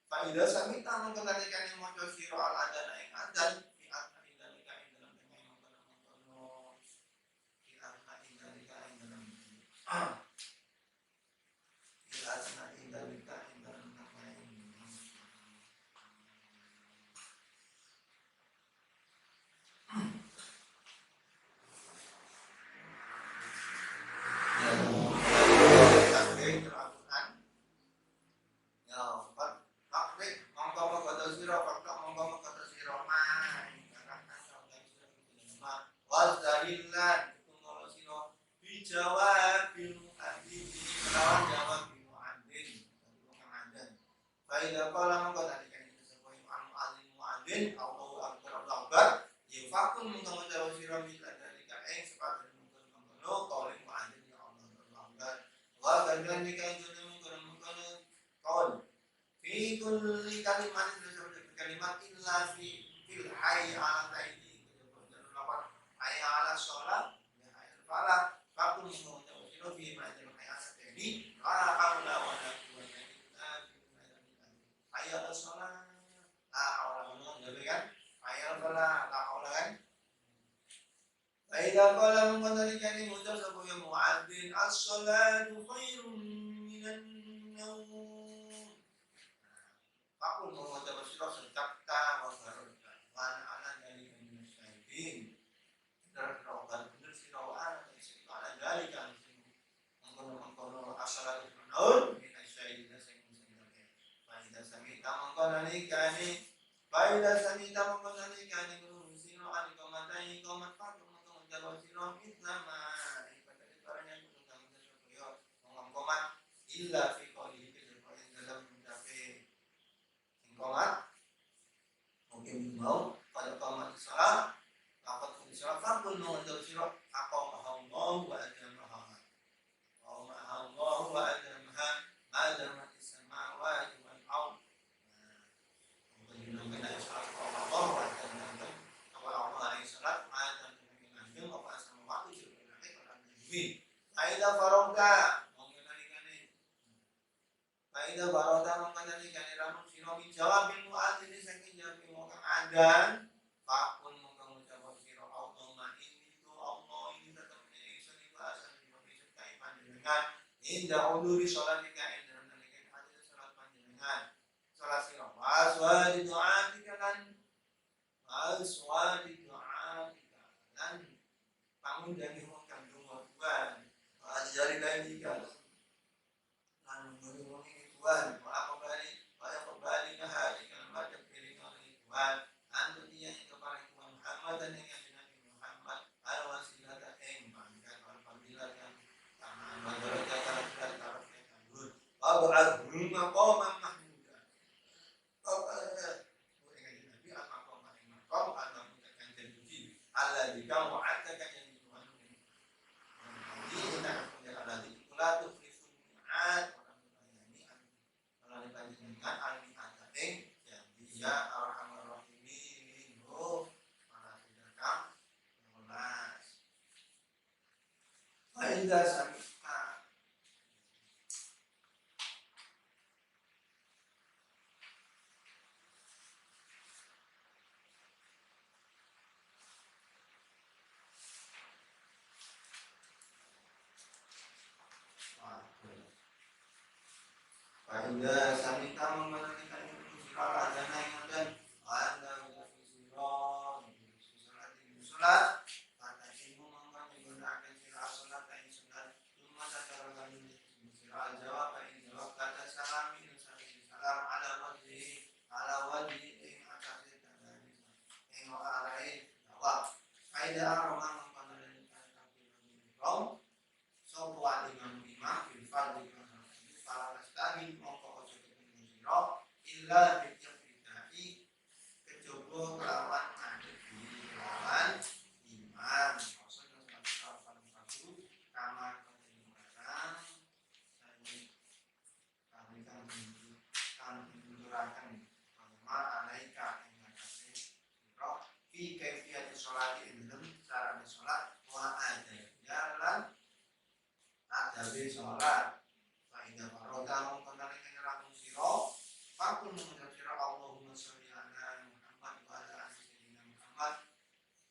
Faida sami tamu mengkonalikan maca siro al adana ing adan kalimat illa fil hayy ala taidi hayy ala sholat ya hayy falah fakul mutawassil fi ma'al hayy ala taidi la haula wa la quwwata illa billah hayy ala sholat la haula wa la quwwata kan hayy ala falah la haula kan Aida qala mengandalkan mudah sebagai muadzin as-salatu khairun minan naum Fakul mengucap sirah sedakta wa barokah wa ana dari musyahidin dan bener sirah wa ana dari kan mengkono asal naun min asyhadina sing Faida sami tamangkani kani Faida sami tamangkani kani guru sirah ali komatai komat fakul mengucap sirah islama pada caranya gunung kamu sesuatu ngomong komat illa fi qawli dalam mencapai komat mungkin mau pada komat salah dapat salah fakul mengucap sirah aqamah wa ajamaha Allah wa ajamaha adamat as-samawati wal ard mungkin kena salah Allah wa ajamaha Allah alaihi salat ma'adam dengan apa samawati juga pada bumi aida farongka Faida barota mengkandalkan ramun sinomi jawab bil muadzin saking jawab wong adan fakun mung ngucap sira Allah ini tu Allah ini tetep isun iku asal isun kai panjenengan inda uluri salat ing dalam salat sira waswadi doatika lan pangundane wong kang donga Tuhan ajari kae lan ngomong-ngomong Tuhan kembali ke hari kalau macam piring oleh Tuhan antu dia yang kepada Tuhan Muhammad dan yang Nabi Muhammad al-wasilah dan pangkat apabila kan menurut cara taraf kabul wa'adhum maqaman mahmuda Nabi al-maqam al-maqam terpuji Allah dikau wa'adakan yang Tuhan ini kita akan punya Allah dikulah tuflifun mi'ad dengan al-mi'adain yang dia arhamar rahimin para sedekah 12 Faidah samita Faidah samita mengenalikan sirah adana yang dan anda sholat kata ibu menggunakan sirah sholat dan sholat cuma secara kami sirah jawab jawab kata salam ini salam ala wajhi yang atas yang arai jawab kaidah arama mengenalikan kaum soal imam bilfal para lestari mongko ojo sira illa bijafidai kejaba kelawan ngadepi kelawan iman maksud kelawan satu kamar kedengaran kami kan menunjukkan bahwa alaika yang ngatasi sira fi kaifiyat sholati dalam cara salat wa ada jalan adabe salat Faidah faroda mengkonalikan rakyat siro Fakul mengucap siro Allahumma sholli ala Muhammad wa ala sayyidina Muhammad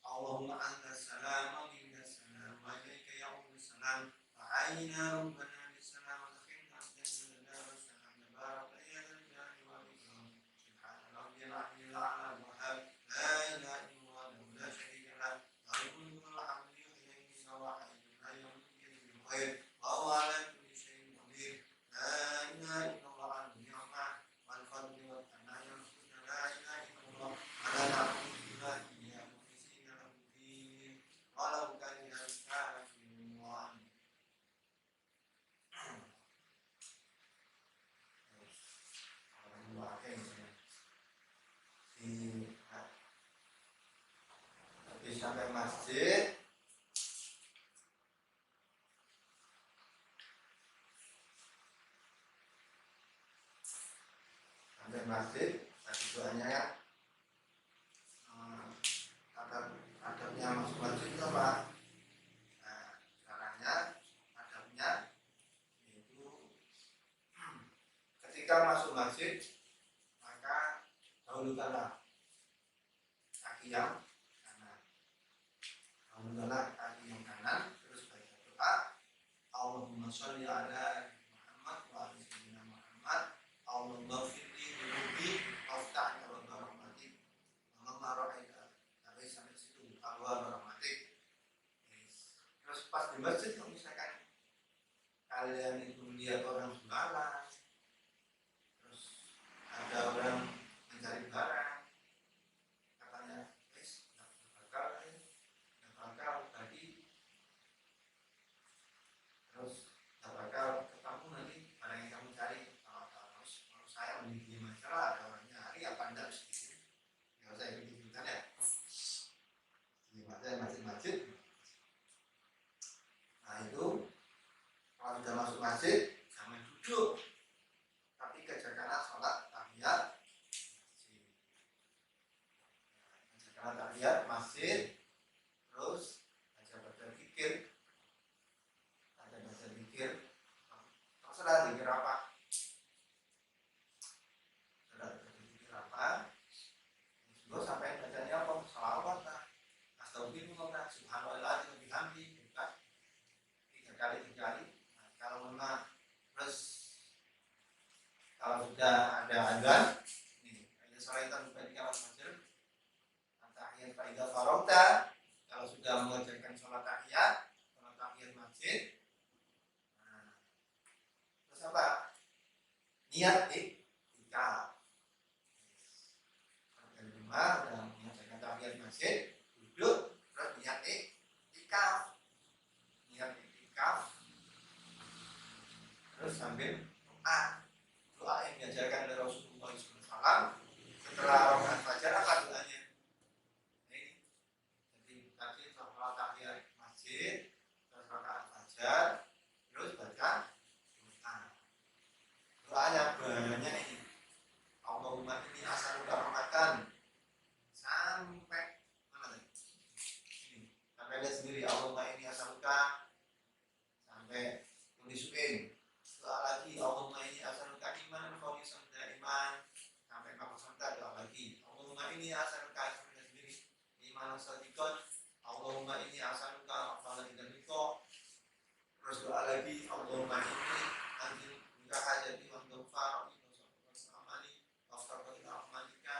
Allahumma anta salam wa minna salam wa ilaika ya'udhu salam wa aina rabbana bisalam wa takhirna jannah wa salam nabarak ayyadhan jani wa bikram subhana rabbiyal aliyyil a'la wa hab la ilaha illallah la syarika lah lahul mulku wal hamdu ilayhi sawa hayyun la yamutu bil khair wa huwa ala sampai masjid tadi doanya ya adabnya masuk masjid itu apa? Nah, caranya adabnya yaitu ketika masuk masjid maka dahulukanlah kaki yang kaki yang kanan terus baca doa Allahumma sholli ala Muhammad wa ala sayyidina Muhammad Allahumma firli dhunubi waftah wa rahmatik Allahumma ra'aita sampai situ Allah rahmatik terus pas di masjid kalau misalkan kalian itu melihat orang jualan terus ada orang mencari barang katanya terus tak bakal ketemu nanti barang yang kamu cari kalau saya memiliki masalah ada orang nyari apa enggak sedikit nggak usah ikut ikutan ya di masjid nah itu kalau sudah masuk masjid jangan duduk tapi kerjakanlah sholat tahiyat masjid terus baca zikir terserah zikir apa terus sampai bacanya apa salawat lah astagfirullah subhanallah wa bihamdi tiga kali nah, kalau memang terus kalau sudah ada azan niat iktikaf. Dari rumah udah mengerjakan tahiyat masjid, duduk terus niat iktikaf. Niat iktikaf terus sambil doa yang diajarkan oleh Rasulullah SAW setelah rakaat fajar. Apa doanya? Ini jadi tadi setelah tahiyat masjid terus rakaat fajar terus baca doa. Doanya banyak ini. Allahumma inni as'aluka rahmatan sampai mana tadi? Ini sampai lihat sendiri. Allahumma inni as'aluka sampai tulisuin. Doa lagi, Allahumma inni as'aluka imanan khalisan daiman sampai maqsada. Doa lagi, Allahumma inni as'aluka sampai sendiri imanan shadiqan. Allahumma inni as'aluka afdalan dzikra. Terus doa lagi, Allahumma inni anzil bika hajati wa tawfa'ani wa amali wa aftarqati rahmatika.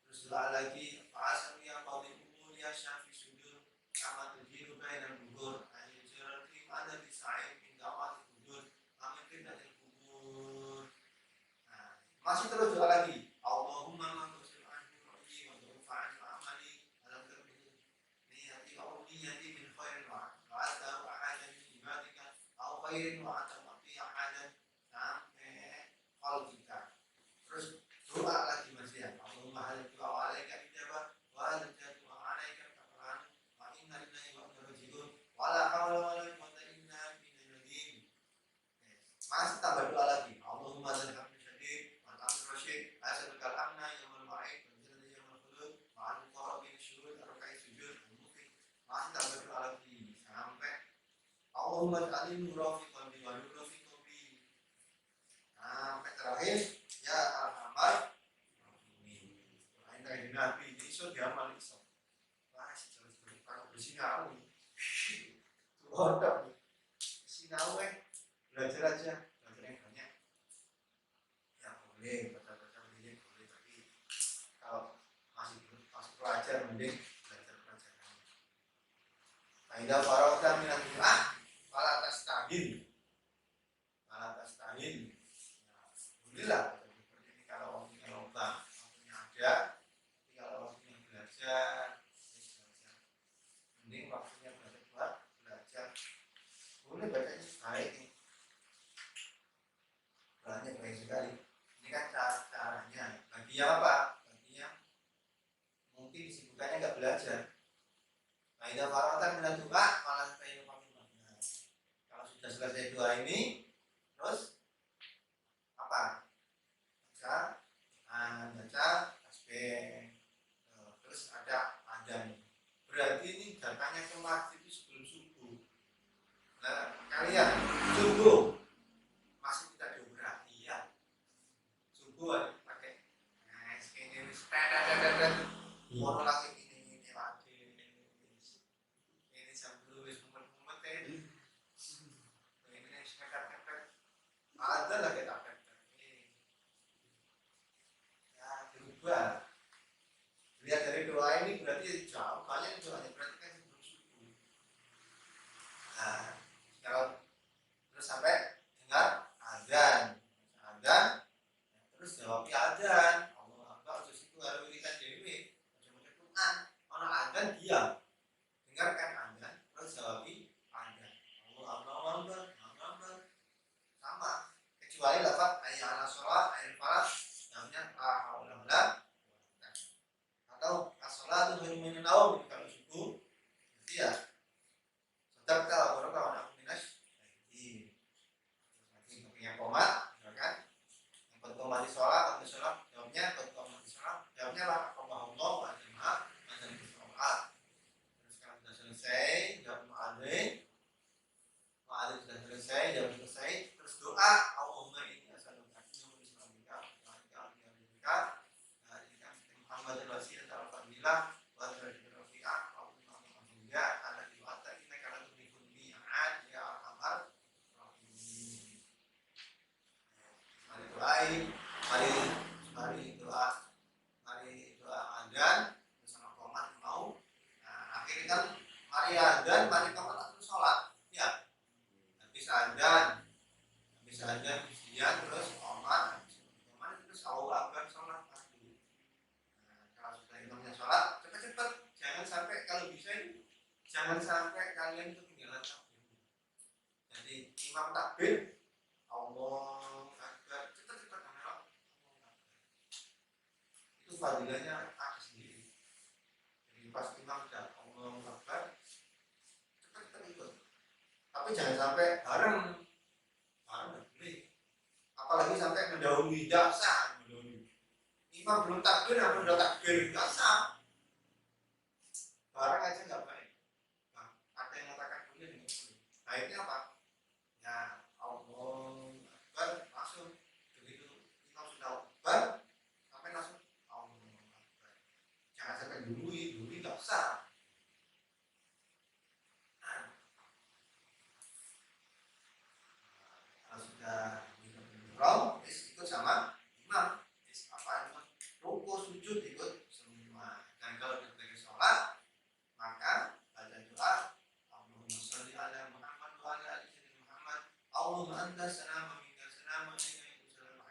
Terus doa lagi, fa'asal ya qadil umur ya syafi sudur kama tujiru bainal kubur ayy jarati ada di sa'id min dawati kubur amin dari kubur. Nah, masih terus doa lagi, Allahumma man tusil anhu ruhi wa tawfa'ani wa amali alam terbihi niyati wa niyati min khairin wa ata wa ahadan min ibadika au khairin wa ata wa fi ahadan sampai qalbika. Terus doa lagi masih ya, Allahumma hal wa alaika ijabah wa hal wa alaika kafaran wa inna lillahi wa inna ilaihi raji'un wa la haula wa la quwwata illa billah. Masih tambah doa lagi, Allahumma dzal hamdi syadid wa ta'ala rasyid as'alukal amna yaumul wa'id wa jannata yaumul khulud wa an qarabin syurud arka'i sujud mungkin. Masih tambah doa lagi sampai Allahumma ij'alni nura fi qalbi wa nura fi qalbi sampai terakhir ya arhamar rahimin. Doain dari Nabi ini so diamal iso. Masih terus kalau bersinau tuh hodok sinau belajar aja, belajar yang banyak. Ya boleh, baca-baca ini boleh, tapi kalau masih pelajar mending belajar pelajaran. Aida farautan minat fala tasta'in. Fala tasta'in. Alhamdulillah seperti ini kalau waktunya lomba, waktunya ada. Tapi kalau waktunya belajar, mending waktunya belajar. Boleh bacanya baik nih. Bahannya baik sekali. Ini kan caranya. Bagi yang apa? Bagi yang mungkin kesibukannya nggak belajar. Nah, ini faratan minat doa malah kayak apa? Kalau sudah selesai doa ini, terus apa? Baca tasbih. Terus ada adzan. Berarti ini datanya ke masjid itu sebelum subuh. Nah, kalian subuh masih kita diobrati ya. Subuh pakai ini sepeda motor lagi ini lagi. Ini sambil wis mumet-mumet ini. Ini sepeda-sepeda. Ada lagi tak berubah. Lihat dari doa ini berarti jauh banyak doanya, berarti kan sebelum subuh. Nah, kalau terus sampai dengar azan, terus jawab azan. Allah Akbar, terus itu harus wiridan dewi, macam-macam Quran. Orang azan diam, dengarkan azan, terus jawab azan. Allah Akbar, sama. Kecuali lafaz hayya 'alas shalah, hayya 'alal falah, namanya la haula wala atau as-shalatu khairun minan naum. Kalau subuh berarti ya sedekah atau kawan aku minas ini lagi yang komat kan yang komat di sholat jawabnya komat di sholat jawabnya lah Allah wa jamaah dan sholat. Terus kalau sudah selesai jawab mu'adzin sudah selesai jawab selesai terus doa Allahumma inni as'aluka min islamika wa alika Muhammad Rasul Al-Fadilah wa Rafi'ah Al-Mu'amiyah Al-Ladhi Wa'ata Innaka la tuhliful mi'ad ya Arhamar Rahimin. Mari doai, mari doa adzan bersama qomat mau. Nah, akhirnya kan mari adzan, mari qomat langsung sholat. Ya. Habis adzan, terus jangan sampai kalian ketinggalan takbir. Jadi imam takbir, Allah Akbar, cepat-cepat Allah Akbar. Itu fadilahnya ada sendiri. Jadi pas imam sudah Allah Akbar, cepat-cepat ikut. Tapi jangan sampai bareng boleh. Apalagi sampai mendahului, tidak sah. Imam belum takbir, aku sudah takbir, tidak sah. Bareng aja nggak baik. Nah, ada yang mengatakan boleh dengan boleh. Baiknya apa? Ya Allah Akbar langsung. Begitu imam sudah Akbar, sampai langsung Allah Akbar. Jangan sampai dulu nggak sah. Kalau sudah roll, ikut sama imam. Apa imam? Ruku sujud ikut semua. Dan kalau kita sholat, maka baca doa Allahumma sholli ala Muhammad wa ala ali sayyidina Muhammad. Allahumma anta salam wa minka salam wa alayka salam wa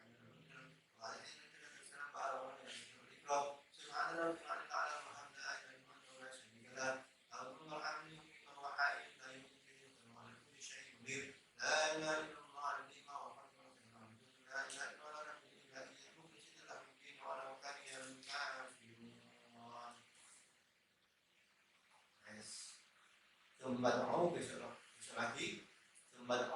alayka salam wa alayka subhanallah wa ta'ala Muhammad wa syarika Allahumma hamdi wa hayy la yuhyi wa la kulli syai'in qadir la ilaha illallah al-lima wa hamdu la ilaha illallah la ilaha illallah wa la kafirun. Tumbat besok lagi. Tumbat